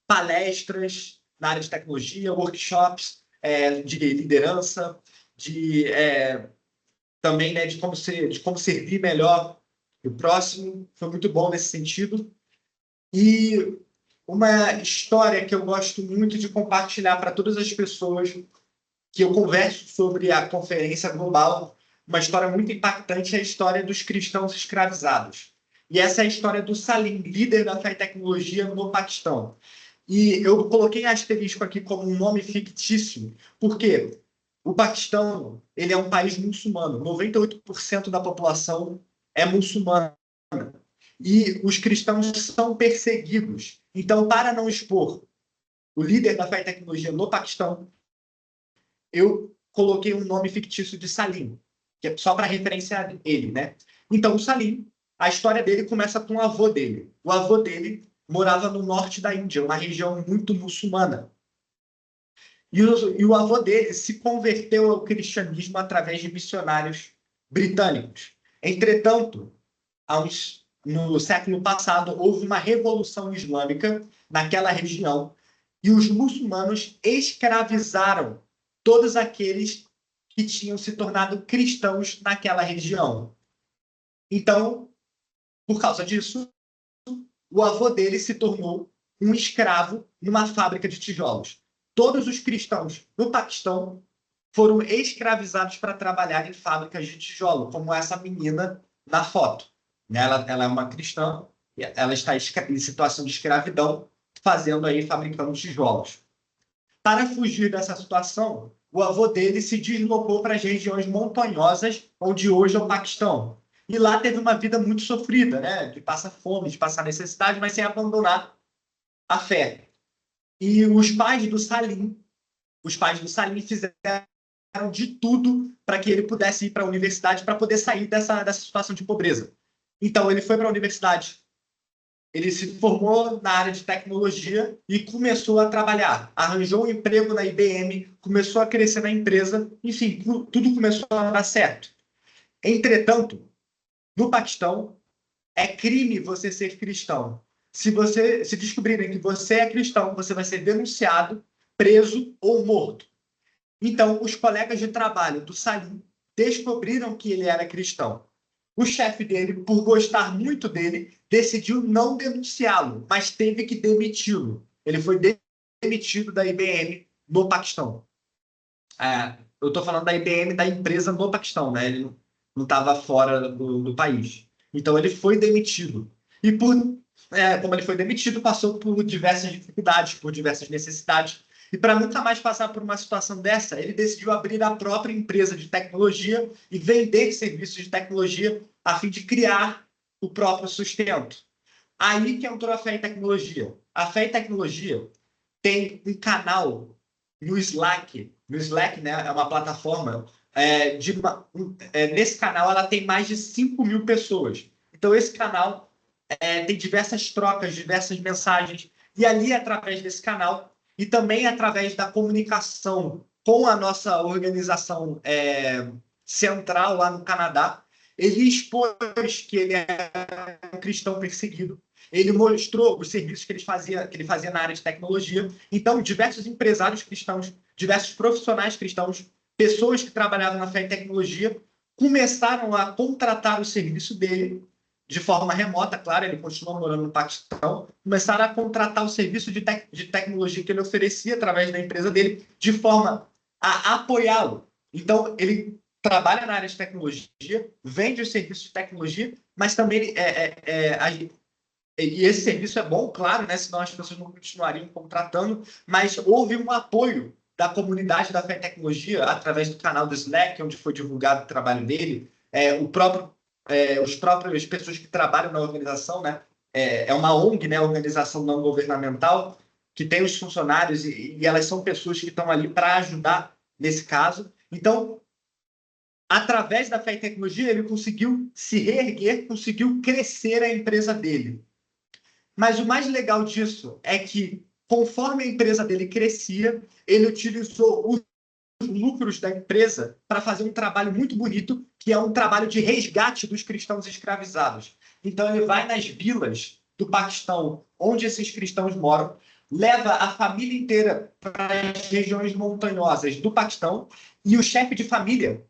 palestras na área de tecnologia, workshops de liderança, também, né, de como servir melhor o próximo. Foi muito bom nesse sentido. E uma história que eu gosto muito de compartilhar para todas as pessoas que eu converso sobre a conferência global, uma história muito impactante, é a história dos cristãos escravizados. E essa é a história do Salim, líder da fé e tecnologia no Paquistão. E eu coloquei asterisco aqui como um nome fictício, porque o Paquistão ele é um país muçulmano. 98% da população é muçulmana. E os cristãos são perseguidos. Então, para não expor o líder da fé e tecnologia no Paquistão, eu coloquei um nome fictício de Salim, que é só para referenciar ele, né? Então, o Salim, a história dele começa com o avô dele. O avô dele morava no norte da Índia, uma região muito muçulmana. E o avô dele se converteu ao cristianismo através de missionários britânicos. Entretanto, no século passado, houve uma revolução islâmica naquela região e os muçulmanos escravizaram todos aqueles que tinham se tornado cristãos naquela região. Então, por causa disso, o avô dele se tornou um escravo numa fábrica de tijolos. Todos os cristãos no Paquistão foram escravizados para trabalhar em fábricas de tijolo, como essa menina na foto. Ela é uma cristã, ela está em situação de escravidão, fabricando tijolos. Para fugir dessa situação, o avô dele se deslocou para as regiões montanhosas, onde hoje é o Paquistão. E lá teve uma vida muito sofrida, né? De passar fome, de passar necessidade, mas sem abandonar a fé. E os pais do Salim fizeram de tudo para que ele pudesse ir para a universidade, para poder sair dessa situação de pobreza. Então, ele foi para a universidade, ele se formou na área de tecnologia e começou a trabalhar. Arranjou um emprego na IBM, começou a crescer na empresa, enfim, tudo começou a dar certo. Entretanto, no Paquistão, é crime você ser cristão. Se descobrirem que você é cristão, você vai ser denunciado, preso ou morto. Então, os colegas de trabalho do Salim descobriram que ele era cristão. O chefe dele, por gostar muito dele, decidiu não denunciá-lo, mas teve que demiti-lo. Ele foi demitido da IBM no Paquistão. Eu estou falando da IBM, da empresa no Paquistão, né? Ele não estava fora do país. Então, ele foi demitido. E como ele foi demitido, passou por diversas dificuldades, por diversas necessidades. E para nunca mais passar por uma situação dessa, ele decidiu abrir a própria empresa de tecnologia e vender serviços de tecnologia a fim de criar o próprio sustento. Aí que entrou a Fé em Tecnologia. A Fé em Tecnologia tem um canal no Slack. No Slack, né, é uma plataforma. Nesse canal, ela tem mais de 5.000 pessoas. Então, esse canal tem diversas trocas, diversas mensagens. E ali, através desse canal, e também através da comunicação com a nossa organização central lá no Canadá, ele expôs que ele é um cristão perseguido. Ele mostrou os serviços que ele fazia na área de tecnologia. Então, diversos empresários cristãos, diversos profissionais cristãos, pessoas que trabalhavam na Fé em Tecnologia, começaram a contratar o serviço dele de forma remota, claro, ele continua morando no Paquistão, começaram a contratar o serviço de tecnologia que ele oferecia através da empresa dele, de forma a apoiá-lo. Então, ele trabalha na área de tecnologia, vende os serviços de tecnologia, mas também e esse serviço é bom, claro, né? Senão as pessoas não continuariam contratando, mas houve um apoio da comunidade da Fé em Tecnologia através do canal do Slack, onde foi divulgado o trabalho dele, as próprias pessoas que trabalham na organização, né? É uma ONG, né? Organização não governamental, que tem os funcionários e elas são pessoas que estão ali para ajudar nesse caso. Então, através da Fé em Tecnologia, ele conseguiu se reerguer, conseguiu crescer a empresa dele. Mas o mais legal disso é que, conforme a empresa dele crescia, ele utilizou os lucros da empresa para fazer um trabalho muito bonito, que é um trabalho de resgate dos cristãos escravizados. Então, ele vai nas vilas do Paquistão, onde esses cristãos moram, leva a família inteira para as regiões montanhosas do Paquistão, e o chefe de família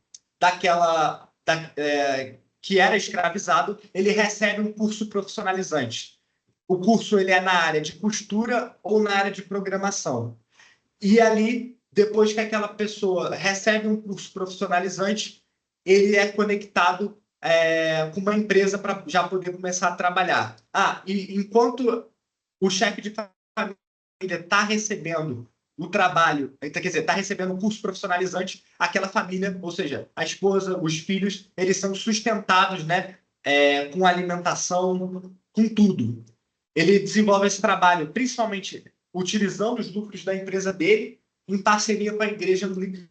que era escravizado, ele recebe um curso profissionalizante. O curso ele é na área de costura ou na área de programação. E ali, depois que aquela pessoa recebe um curso profissionalizante, ele é conectado com uma empresa para já poder começar a trabalhar. E enquanto o chefe de família está recebendo o trabalho, quer dizer, está recebendo um curso profissionalizante, aquela família, ou seja, a esposa, os filhos, eles são sustentados, né, com alimentação, com tudo. Ele desenvolve esse trabalho, principalmente utilizando os lucros da empresa dele, em parceria com a Igreja Anglicana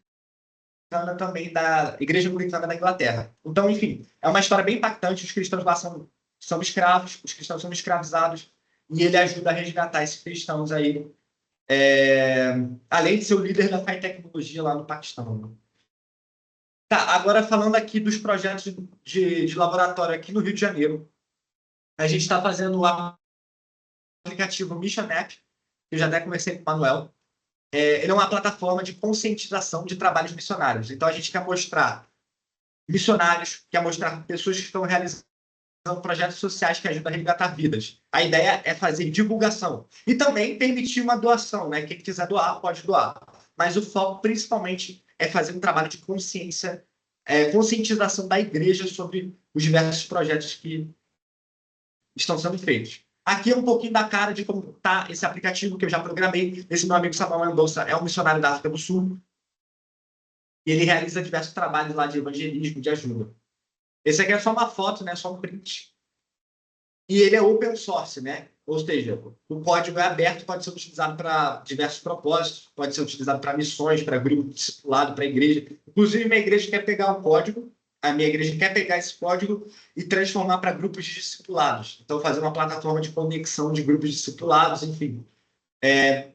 também, da Igreja Anglicana da Inglaterra. Então, enfim, é uma história bem impactante. Os cristãos lá são escravos, os cristãos são escravizados, e ele ajuda a resgatar esses cristãos aí, além de ser o líder da Fé em Tecnologia lá no Paquistão. Tá, agora falando aqui dos projetos de laboratório aqui no Rio de Janeiro. A gente está fazendo lá aplicativo Mission App, que eu já até conversei com o Manuel. Ele é uma plataforma de conscientização de trabalhos missionários. Então, a gente quer mostrar missionários, quer mostrar pessoas que estão realizando projetos sociais que ajudam a resgatar vidas. A ideia é fazer divulgação e também permitir uma doação, né? Quem quiser doar, pode doar. Mas o foco, principalmente, é fazer um trabalho de conscientização da igreja sobre os diversos projetos que estão sendo feitos. Aqui é um pouquinho da cara de como está esse aplicativo que eu já programei. Esse meu amigo Samuel Mendonça é um missionário da África do Sul. E ele realiza diversos trabalhos lá de evangelismo, de ajuda. Esse aqui é só uma foto, né? Só um print. E ele é open source, né? Ou seja, o código é aberto, pode ser utilizado para diversos propósitos, pode ser utilizado para missões, para grupo discipulado, para igreja. Inclusive, minha igreja quer pegar o código, a minha igreja quer pegar esse código e transformar para grupos de discipulados. Então, fazer uma plataforma de conexão de grupos discipulados, enfim.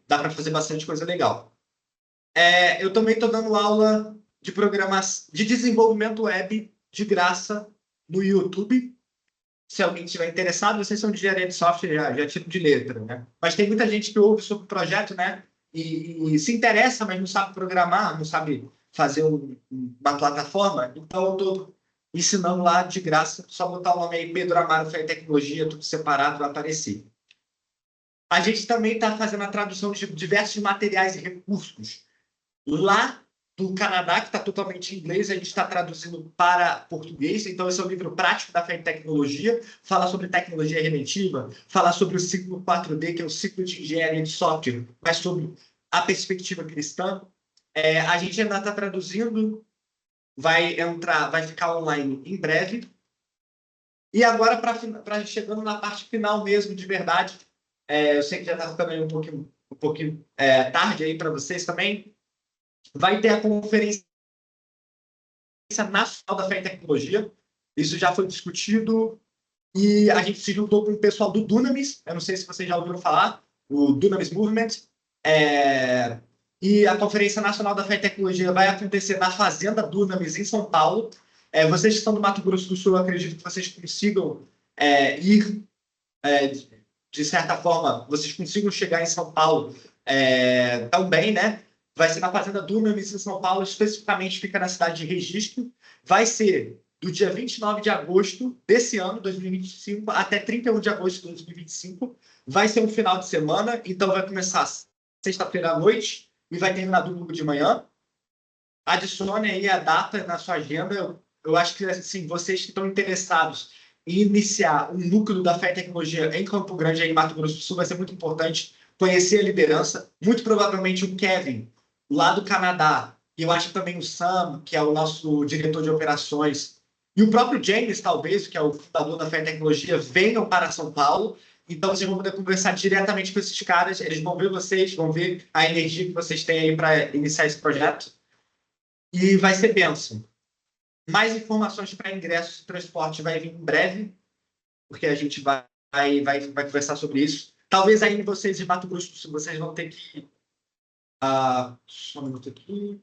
Dá para fazer bastante coisa legal. Eu também estou dando aula de desenvolvimento web de graça no YouTube. Se alguém estiver interessado, vocês são de engenharia de software, já tipo de letra, né? Mas tem muita gente que ouve sobre o projeto, né? E se interessa, mas não sabe programar, não sabe fazer uma plataforma. Então, eu estou ensinando lá de graça. Só botar o nome aí, Pedro Amaro Fé e Tecnologia, tudo separado, vai aparecer. A gente também está fazendo a tradução de diversos materiais e recursos. Lá do Canadá, que está totalmente em inglês, a gente está traduzindo para português. Então, esse é o livro prático da Fé em Tecnologia. Fala sobre tecnologia redentiva, fala sobre o ciclo 4D, que é o ciclo de engenharia de software, mas sobre a perspectiva cristã. A gente ainda está traduzindo, vai ficar online em breve. E agora, para chegando na parte final mesmo, de verdade, eu sei que já está ficando aí um pouquinho tarde aí para vocês também. Vai ter a Conferência Nacional da Fé em Tecnologia. Isso já foi discutido e a gente se juntou com o pessoal do Dunamis. Eu não sei se vocês já ouviram falar, o Dunamis Movement. E a Conferência Nacional da Fé em Tecnologia vai acontecer na Fazenda Dunamis, em São Paulo. Vocês que estão do Mato Grosso do Sul, eu acredito que vocês consigam ir, de certa forma, vocês consigam chegar em São Paulo também, né? Vai ser na Fazenda Dunamis, em São Paulo, especificamente fica na cidade de Registro. Vai ser do dia 29 de agosto desse ano, 2025, até 31 de agosto de 2025. Vai ser um final de semana, então vai começar sexta-feira à noite e vai terminar domingo de manhã. Adicione aí a data na sua agenda. Eu acho que, assim, vocês que estão interessados em iniciar um núcleo da Fé e Tecnologia em Campo Grande, aí em Mato Grosso do Sul, vai ser muito importante conhecer a liderança. Muito provavelmente o Kevin, lá do Canadá, e eu acho também o Sam, que é o nosso diretor de operações, e o próprio James, talvez, que é o fundador da Fé e Tecnologia, venham para São Paulo. Então, vocês vão poder conversar diretamente com esses caras, eles vão ver vocês, vão ver a energia que vocês têm aí para iniciar esse projeto. E vai ser bênção. Mais informações para ingressos e transporte vai vir em breve, porque a gente vai conversar sobre isso. Talvez aí vocês de Mato Grosso do Sul, vocês vão ter que... só um minuto aqui.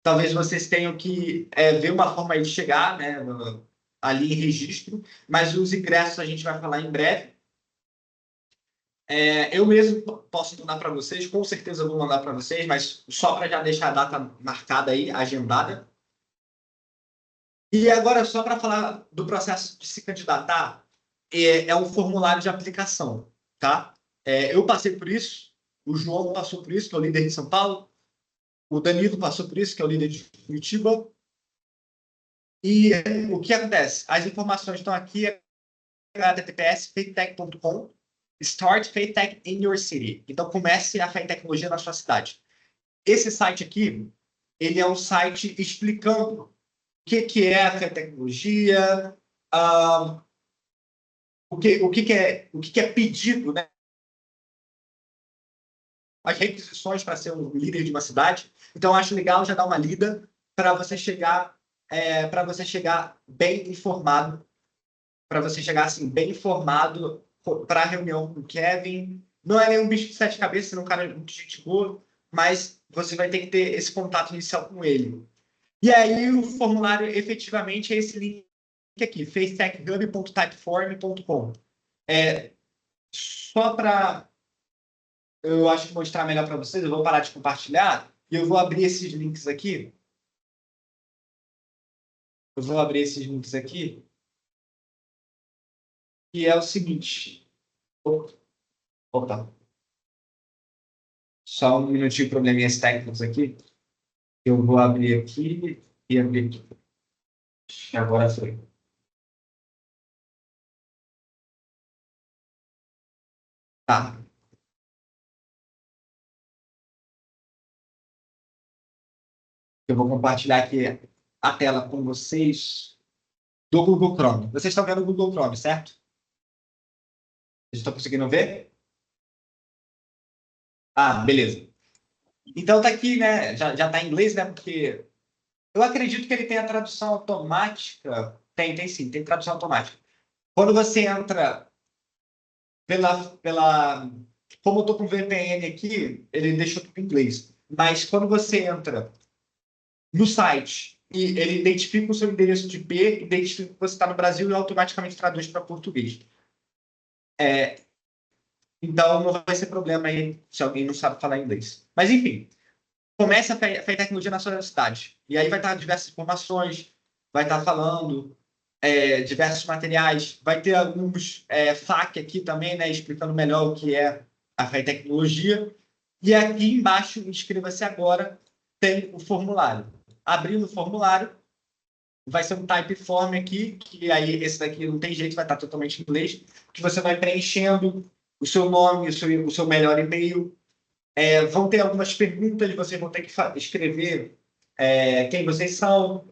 Talvez vocês tenham que ver uma forma aí de chegar, né, ali em Registro, mas os ingressos a gente vai falar em breve. Eu mesmo posso mandar para vocês, com certeza eu vou mandar para vocês, mas só para já deixar a data marcada aí, agendada. E agora, só para falar do processo de se candidatar, é um formulário de aplicação, tá? Eu passei por isso, o João passou por isso, que é o líder de São Paulo, o Danilo passou por isso, que é o líder de Curitiba. E o que acontece? As informações estão aqui, https://faithtech.com, Start Faithtech in your city. Então, comece a Fé em Tecnologia na sua cidade. Esse site aqui, ele é um site explicando o que é a Fé em Tecnologia, o que é pedido, né? As requisições para ser um líder de uma cidade. Então, acho legal já dar uma lida para você chegar bem informado, para você chegar assim bem informado para a reunião com o Kevin. Não é nenhum bicho de sete cabeças, não é um cara muito gente boa, mas você vai ter que ter esse contato inicial com ele. E aí o formulário efetivamente é esse link aqui, faithtechhub.typeform.com. Só para eu acho que mostrar melhor para vocês, eu vou parar de compartilhar e eu vou abrir esses links aqui. Que é o seguinte. Opa. Só um minutinho, probleminhas técnicos aqui. Eu vou abrir aqui e abrir aqui. Agora foi. Tá. Eu vou compartilhar aqui a tela com vocês do Google Chrome. Vocês estão vendo o Google Chrome, certo? Vocês estão conseguindo ver? Beleza. Então tá aqui, né? Já tá em inglês, né? Porque eu acredito que ele tem a tradução automática. Tem sim, tem tradução automática. Quando você entra como eu estou com o VPN aqui, ele deixa tudo em inglês. Mas quando você entra no site e ele identifica o seu endereço de IP, identifica que você está no Brasil e automaticamente traduz para português. Então, não vai ser problema aí se alguém não sabe falar inglês. Mas, enfim, começa a tecnologia na sua cidade. E aí vai estar diversas informações, vai estar falando diversos materiais, vai ter alguns FAQ aqui também, né, explicando melhor o que é a tecnologia. E aqui embaixo, inscreva-se agora, tem o formulário. Abrindo o formulário, vai ser um type form aqui, que aí esse daqui não tem jeito, vai estar totalmente em inglês, que você vai preenchendo o seu nome, o seu melhor e-mail. Vão ter algumas perguntas, vocês vão ter que escrever quem vocês são,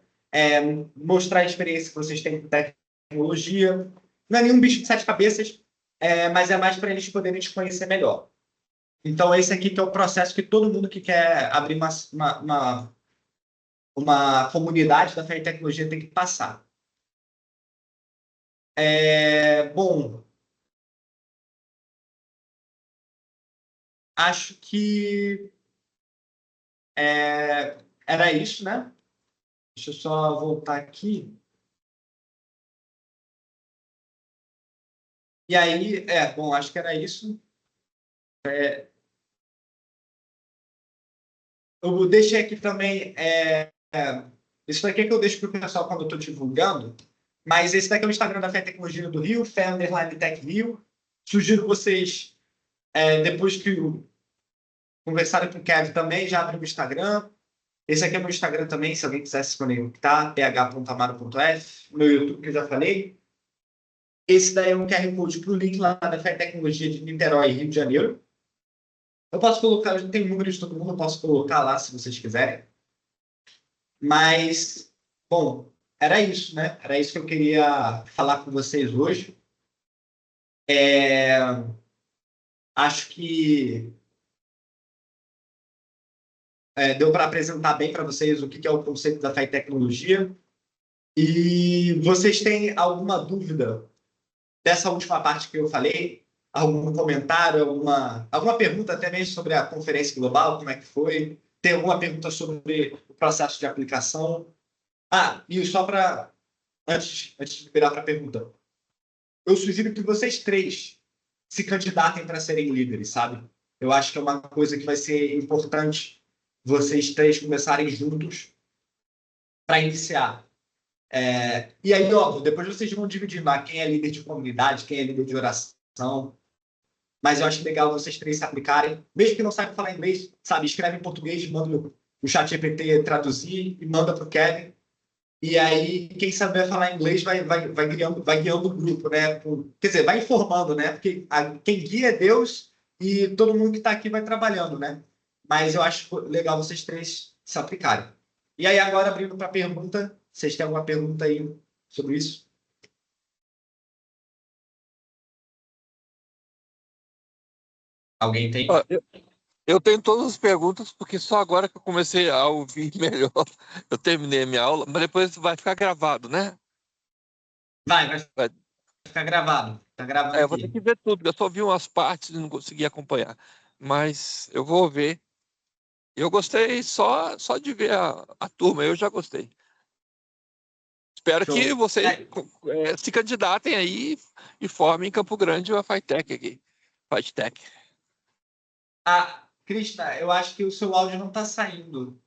mostrar a experiência que vocês têm com tecnologia. Não é nenhum bicho de 7 cabeças, mas é mais para eles poderem te conhecer melhor. Então, esse aqui que é o processo que todo mundo que quer abrir uma comunidade da Fé e Tecnologia tem que passar. Bom, acho que era isso, né? Deixa eu só voltar aqui. E aí, bom, acho que era isso. Eu deixei aqui também. Isso daqui é que eu deixo para o pessoal quando eu estou divulgando. Mas esse daqui é o Instagram da Fé e Tecnologia do Rio, Fé_Tech Rio. Sugiro vocês, depois que conversarem com o Kevin também, já abrem o Instagram. Esse aqui é o meu Instagram também, se alguém quiser se conectar, ph.amaro.f. Meu YouTube, que eu já falei. Esse daí é um QR Code para o link lá da Fé e Tecnologia de Niterói, Rio de Janeiro. Eu posso colocar, eu tenho número de todo mundo, eu posso colocar lá se vocês quiserem. Mas, bom, era isso, né? Era isso que eu queria falar com vocês hoje. Acho que deu para apresentar bem para vocês o que é o conceito da Fé e Tecnologia. E vocês têm alguma dúvida dessa última parte que eu falei? Algum comentário, alguma pergunta até mesmo sobre a conferência global, como é que foi? Tem alguma pergunta sobre o processo de aplicação? E só para, antes de virar para a pergunta, eu sugiro que vocês três se candidatem para serem líderes, sabe? Eu acho que é uma coisa que vai ser importante vocês três começarem juntos para iniciar. E aí, óbvio, depois vocês vão dividindo quem é líder de comunidade, quem é líder de oração. Mas eu acho legal vocês três se aplicarem. Mesmo que não saibam falar inglês, sabe? Escreve em português, manda o ChatGPT traduzir e manda para o Kevin. E aí, quem saber falar inglês vai guiando o grupo, né? Quer dizer, vai informando, né? Porque quem guia é Deus e todo mundo que está aqui vai trabalhando, né? Mas eu acho legal vocês três se aplicarem. E aí, agora, abrindo para a pergunta, vocês têm alguma pergunta aí sobre isso? Alguém tem? Eu tenho todas as perguntas, porque só agora que eu comecei a ouvir melhor, eu terminei a minha aula, mas depois vai ficar gravado, né? Vai ficar gravado. Está gravando Eu vou ter aqui. que ver tudo, eu só vi umas partes e não consegui acompanhar. Mas eu vou ver. Eu gostei só de ver a turma, eu já gostei. Espero que Show. vocês se candidatem aí e formem em Campo Grande a FiTech aqui. FiTech. Krishna, eu acho que o seu áudio não está saindo.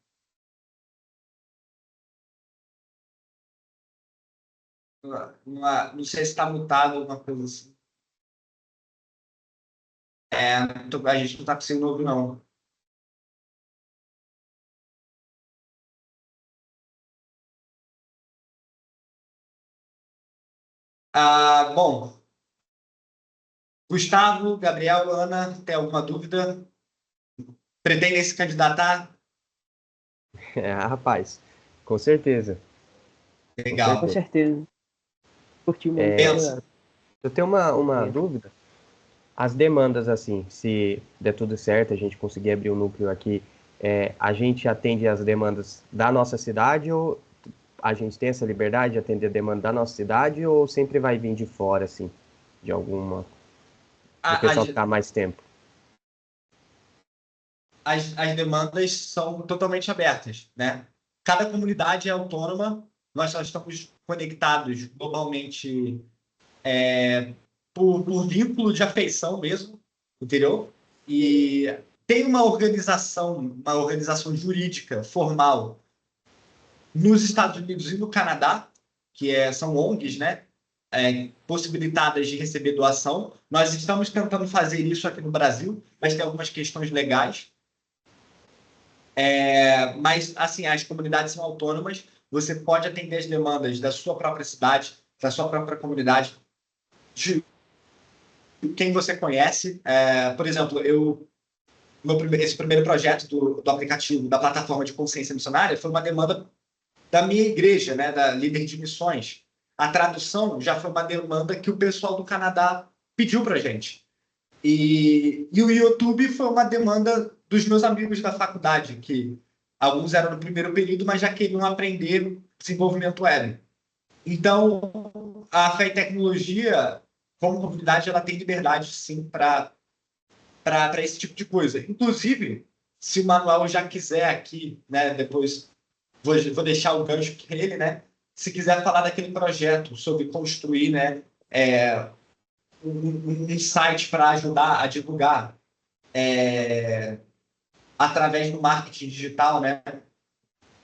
Não sei se está mutado alguma coisa assim. A gente não está conseguindo ouvir, não. Bom, Gustavo, Gabriel, Ana, tem alguma dúvida? Pretendem se candidatar? Rapaz, com certeza. Legal. Com certeza. Curti muito. Pensa. Eu tenho uma dúvida. As demandas, assim, se der tudo certo, a gente conseguir abrir um núcleo aqui, a gente atende as demandas da nossa cidade ou a gente tem essa liberdade de atender a demanda da nossa cidade ou sempre vai vir de fora, assim, de alguma... o pessoal ficar mais tempo? As demandas são totalmente abertas, né? cada comunidade é autônoma, nós só estamos conectados globalmente por vínculo de afeição mesmo, entendeu? E tem uma organização jurídica formal nos Estados Unidos e no Canadá, são ONGs, né? Possibilitadas de receber doação. Nós estamos tentando fazer isso aqui no Brasil, mas tem algumas questões legais. Mas, assim, as comunidades são autônomas, você pode atender as demandas da sua própria cidade, da sua própria comunidade, de quem você conhece. Por exemplo, esse primeiro projeto do aplicativo, da plataforma de consciência missionária, foi uma demanda da minha igreja, né, da líder de missões. A tradução já foi uma demanda que o pessoal do Canadá pediu para a gente. E o YouTube foi uma demanda dos meus amigos da faculdade, que alguns eram do primeiro período, mas já queriam aprender desenvolvimento web. Então, a Fé e Tecnologia, como comunidade, ela tem liberdade, sim, para esse tipo de coisa. Inclusive, se o Manuel já quiser aqui, né, depois vou deixar o gancho para ele, né, se quiser falar daquele projeto sobre construir, né, um site para ajudar a divulgar através do marketing digital, né,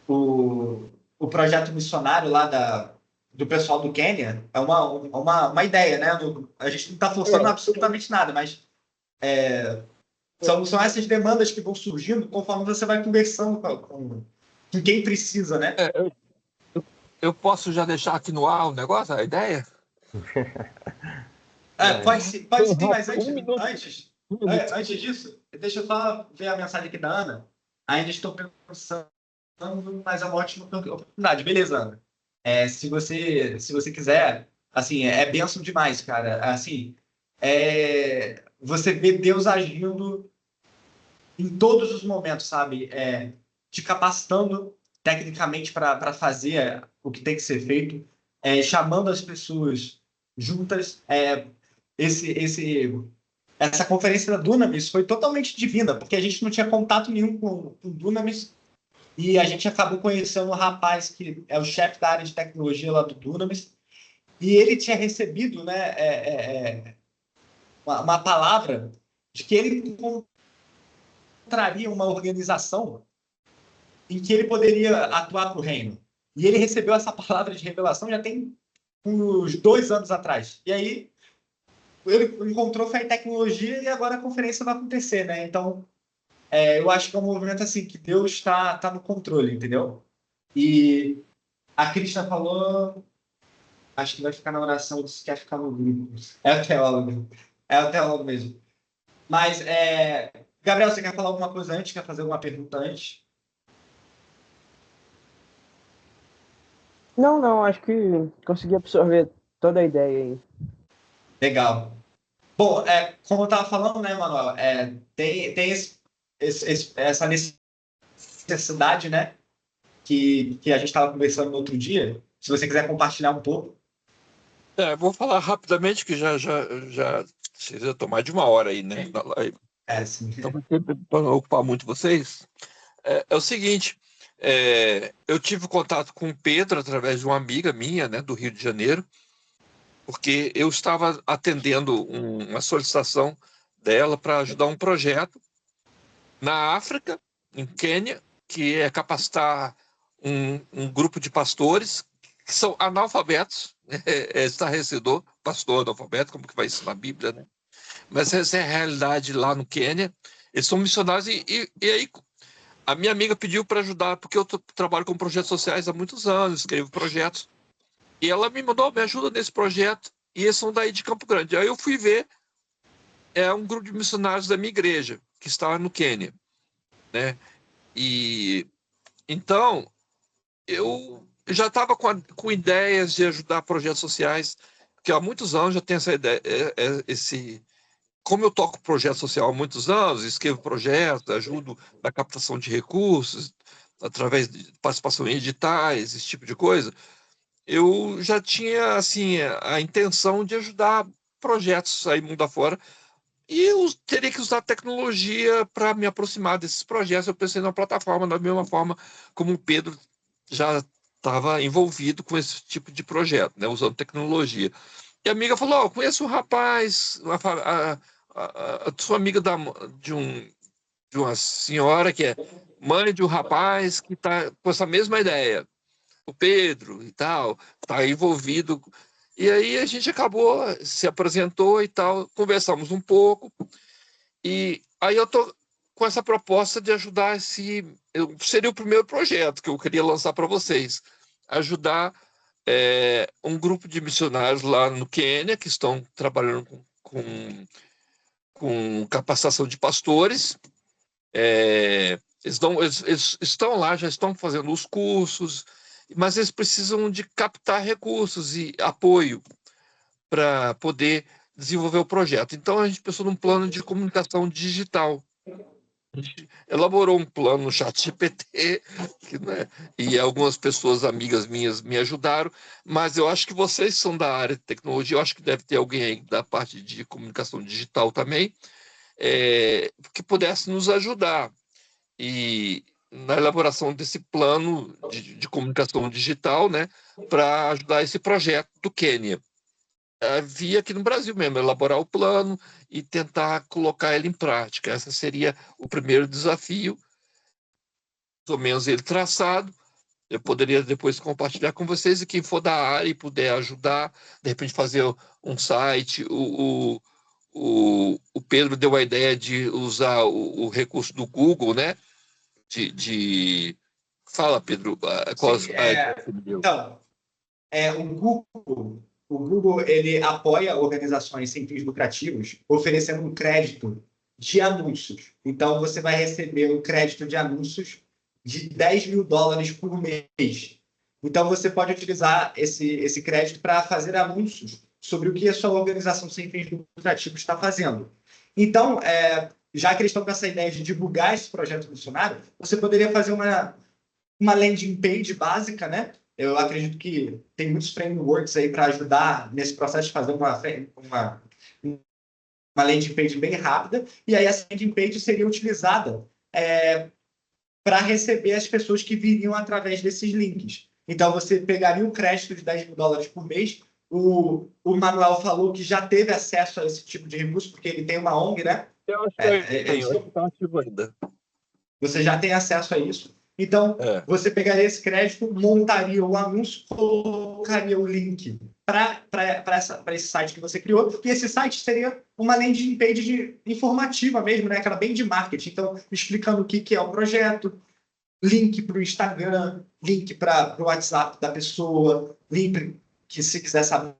o projeto missionário lá do pessoal do Quênia é uma ideia, né? A gente não está forçando absolutamente nada, mas são essas demandas que vão surgindo conforme você vai conversando com quem precisa, né? Eu posso já deixar aqui no ar o negócio, a ideia? Pode sim, mas antes disso, deixa eu só ver a mensagem aqui da Ana. Ainda estou pensando, mas é uma ótima oportunidade. Beleza, Ana. Se você quiser, assim, é bênção demais, cara. Assim, você vê Deus agindo em todos os momentos, sabe? Te capacitando tecnicamente para fazer o que tem que ser feito, chamando as pessoas juntas. Essa conferência da Dunamis foi totalmente divina, porque a gente não tinha contato nenhum com Dunamis, e a gente acabou conhecendo um rapaz que é o chefe da área de tecnologia lá do Dunamis, e ele tinha recebido, né, uma palavra de que ele encontraria uma organização em que ele poderia atuar para o reino. E ele recebeu essa palavra de revelação já tem uns 2 anos atrás. E aí ele encontrou Fé e Tecnologia e agora a conferência vai acontecer, né? Então, eu acho que é um movimento assim que Deus está no controle, entendeu? E a Krishna falou, acho que vai ficar na oração, disse que quer ficar no grupo. É o teólogo mesmo. Mas, Gabriel, você quer falar alguma coisa antes? Quer fazer alguma pergunta antes? Não, acho que consegui absorver toda a ideia aí. Legal. Bom, como eu estava falando, né, Manuel, tem essa necessidade, né, que a gente estava conversando no outro dia. Se você quiser compartilhar um pouco. Vou falar rapidamente, que já precisa tomar de 1 hora aí, né, na live. Sim. Então, para não ocupar muito vocês, é o seguinte, eu tive contato com o Pedro através de uma amiga minha, né, do Rio de Janeiro, porque eu estava atendendo uma solicitação dela para ajudar um projeto na África, em Quênia, que é capacitar um grupo de pastores que são analfabetos, estarrecedor, pastor analfabeto, como que vai ensinar a Bíblia, né? Mas essa é a realidade lá no Quênia. Eles são missionários e aí a minha amiga pediu para ajudar, porque eu trabalho com projetos sociais há muitos anos, escrevo projetos. E ela me mandou, me ajuda nesse projeto, e eles são daí de Campo Grande. Aí eu fui ver, um grupo de missionários da minha igreja, que estava no Quênia, né? E então, eu já estava com ideias de ajudar projetos sociais, que há muitos anos já tenho essa ideia, como eu toco projeto social há muitos anos, escrevo projetos, ajudo na captação de recursos, através de participação em editais, esse tipo de coisa, eu já tinha assim a intenção de ajudar projetos aí mundo afora, e eu teria que usar tecnologia para me aproximar desses projetos. Eu pensei na plataforma, da mesma forma como o Pedro já estava envolvido com esse tipo de projeto, né, usando tecnologia. E a amiga falou: conheço um rapaz, sou amiga de, de uma senhora que é mãe de um rapaz que está com essa mesma ideia, o Pedro e tal, está envolvido. E aí a gente acabou, se apresentou e tal, conversamos um pouco, e aí eu tô com essa proposta de ajudar seria o primeiro projeto que eu queria lançar para vocês, ajudar um grupo de missionários lá no Quênia que estão trabalhando com capacitação de pastores. Eles estão lá, já estão fazendo os cursos, mas eles precisam de captar recursos e apoio para poder desenvolver o projeto. Então, a gente pensou num plano de comunicação digital. A gente elaborou um plano no ChatGPT, né, e algumas pessoas, amigas minhas, me ajudaram, mas eu acho que vocês são da área de tecnologia, eu acho que deve ter alguém aí da parte de comunicação digital também, que pudesse nos ajudar e na elaboração desse plano de comunicação digital, né, para ajudar esse projeto do Quênia. Havia aqui no Brasil mesmo, elaborar o plano e tentar colocar ele em prática. Esse seria o primeiro desafio, mais ou menos ele traçado. Eu poderia depois compartilhar com vocês, e quem for da área e puder ajudar, de repente fazer um site. O Pedro deu a ideia de usar o recurso do Google, né? Fala, Pedro, qual Sim, a ideia que ele deu? então, o Google ele apoia organizações sem fins lucrativos, oferecendo um crédito de anúncios. Então, você vai receber um crédito de anúncios de US$ 10.000 por mês. Então, você pode utilizar esse crédito para fazer anúncios sobre o que a sua organização sem fins lucrativos está fazendo. Então, já que eles estão com essa ideia de divulgar esse projeto missionário, você poderia fazer uma landing page básica, né? Eu acredito que tem muitos frameworks aí para ajudar nesse processo de fazer uma landing page bem rápida, e aí essa landing page seria utilizada para receber as pessoas que viriam através desses links. Então, você pegaria um crédito de US$ 10.000 por mês. O Manuel falou que já teve acesso a esse tipo de recurso, porque ele tem uma ONG, né? Eu acho que eu tenho, eu não ativo ainda. Você já tem acesso a isso. Então, você pegaria esse crédito, montaria o anúncio, colocaria o link para esse site que você criou, e esse site seria uma landing page informativa mesmo, né? Aquela bem de marketing. Então, explicando o que é o projeto, link para o Instagram, link para o WhatsApp da pessoa, link que se quiser saber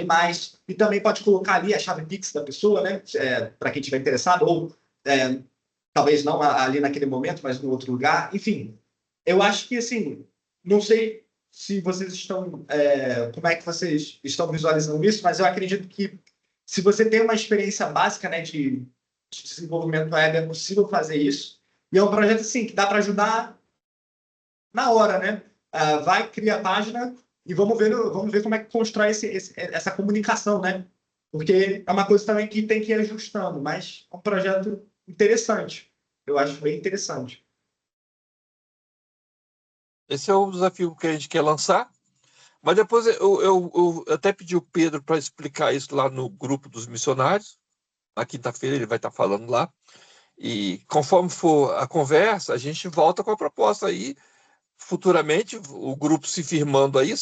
mais, e também pode colocar ali a chave Pix da pessoa, né? Para quem estiver interessado, ou talvez não ali naquele momento, mas no outro lugar. Enfim, eu acho que, assim, não sei se vocês estão... como é que vocês estão visualizando isso, mas eu acredito que se você tem uma experiência básica, né, de desenvolvimento web, é possível fazer isso. E é um projeto, assim, que dá para ajudar na hora, né? Vai, cria a página e vamos ver como é que constrói essa comunicação, né? Porque é uma coisa também que tem que ir ajustando, mas é um projeto interessante. Eu acho bem interessante. Esse é o desafio que a gente quer lançar. Mas depois eu até pedi o Pedro para explicar isso lá no grupo dos missionários. Na quinta-feira ele vai estar falando lá. E conforme for a conversa, a gente volta com a proposta aí. Futuramente, o grupo se firmando aí,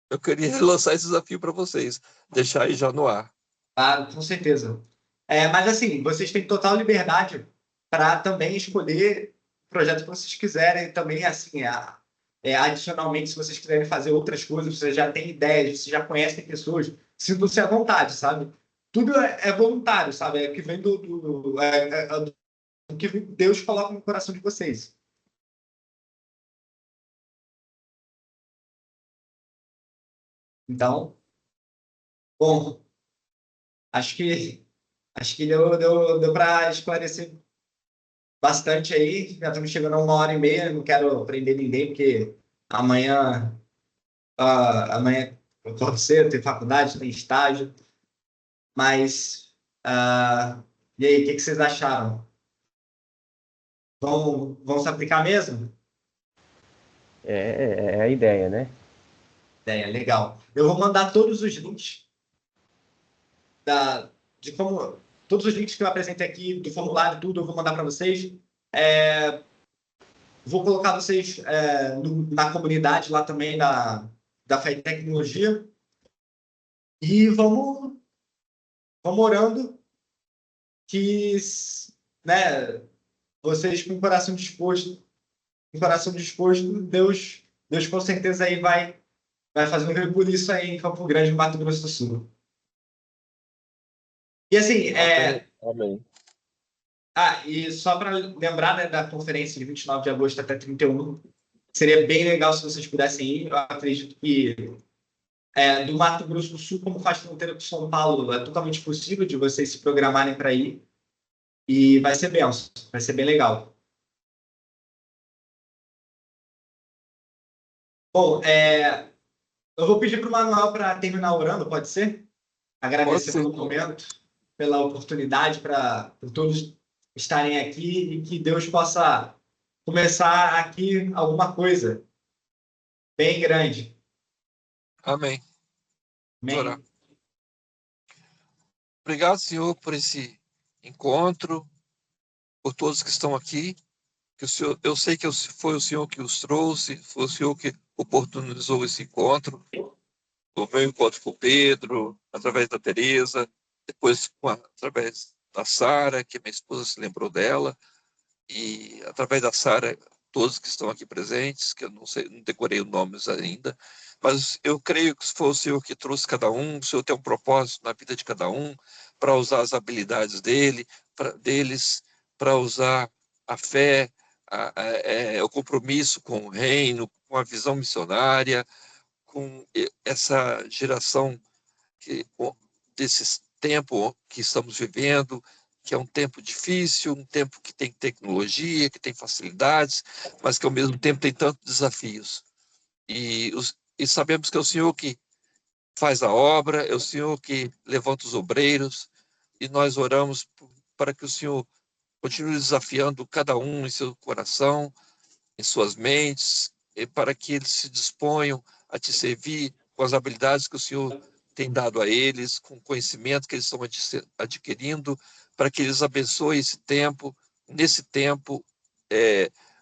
eu queria lançar esse desafio para vocês. Deixar aí já no ar. Claro, com certeza. Mas, assim, vocês têm total liberdade para também escolher o projeto que vocês quiserem. Também, assim, adicionalmente, se vocês quiserem fazer outras coisas, vocês já têm ideias, vocês já conhecem pessoas, sintam-se à vontade, sabe? Tudo é voluntário, sabe? É que vem do que Deus coloca no coração de vocês. Então, bom, acho que deu para esclarecer bastante aí. Já estamos chegando a 1h30. Não quero prender ninguém, porque amanhã eu acordo cedo, tenho faculdade, tenho estágio. Mas, e aí, o que vocês acharam? Vão se aplicar mesmo? É a ideia, né? Ideia, legal. Eu vou mandar todos os links de como. Todos os links que eu apresentei aqui, do formulário, tudo, eu vou mandar para vocês. Vou colocar vocês na comunidade lá também da Fé e Tecnologia. E vamos orando que, né, vocês com o coração disposto, Deus com certeza aí vai fazer um rebuliço aí em Campo Grande, no Mato Grosso do Sul. E assim, Amém. e só para lembrar, né, da conferência de 29 de agosto até 31, seria bem legal se vocês pudessem ir. Eu acredito que do Mato Grosso do Sul, como faz fronteira com São Paulo, é totalmente possível de vocês se programarem para ir. E vai ser benção, vai ser bem legal. Bom, eu vou pedir para o Manuel para terminar orando, pode ser? Agradecer pelo momento, pela oportunidade, por todos estarem aqui e que Deus possa começar aqui alguma coisa bem grande. Amém. Amém? Orar. Obrigado, Senhor, por esse encontro, por todos que estão aqui. Que o Senhor, eu sei que foi o Senhor que os trouxe, foi o Senhor que oportunizou esse encontro. O meu encontro com o Pedro, através da Teresa, depois através da Sara, que minha esposa se lembrou dela, e através da Sara, todos que estão aqui presentes, que eu não sei, não decorei os nomes ainda, mas eu creio que foi o Senhor que trouxe cada um, o Senhor tem um propósito na vida de cada um, para usar as habilidades deles, para usar a fé, o compromisso com o reino, com a visão missionária, com essa geração desse tempo que estamos vivendo, que é um tempo difícil, um tempo que tem tecnologia, que tem facilidades, mas que ao mesmo tempo tem tantos desafios. E sabemos que é o Senhor que faz a obra, é o Senhor que levanta os obreiros, e nós oramos para que o Senhor continue desafiando cada um em seu coração, em suas mentes, e para que eles se disponham a te servir com as habilidades que o Senhor tem dado a eles, com o conhecimento que eles estão adquirindo, para que eles abençoem esse tempo. Nesse tempo,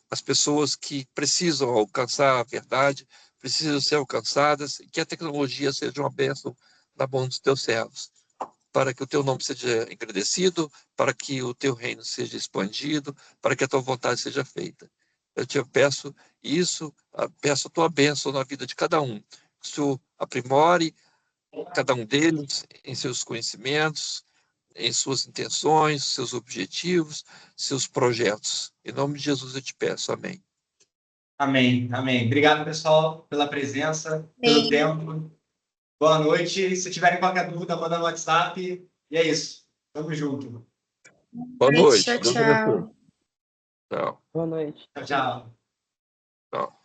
as pessoas que precisam alcançar a verdade, precisam ser alcançadas, e que a tecnologia seja uma bênção na mão dos teus servos, para que o teu nome seja engrandecido, para que o teu reino seja expandido, para que a tua vontade seja feita. Eu te peço isso, peço a tua bênção na vida de cada um. Que o Senhor aprimore cada um deles em seus conhecimentos, em suas intenções, seus objetivos, seus projetos. Em nome de Jesus eu te peço. Amém. Amém, amém. Obrigado, pessoal, pela presença, pelo tempo. Boa noite. Se tiverem qualquer dúvida, manda no WhatsApp. E é isso. Tamo junto. Boa noite. Tchau, tchau. Tchau. Boa noite. Tchau, tchau. Tchau.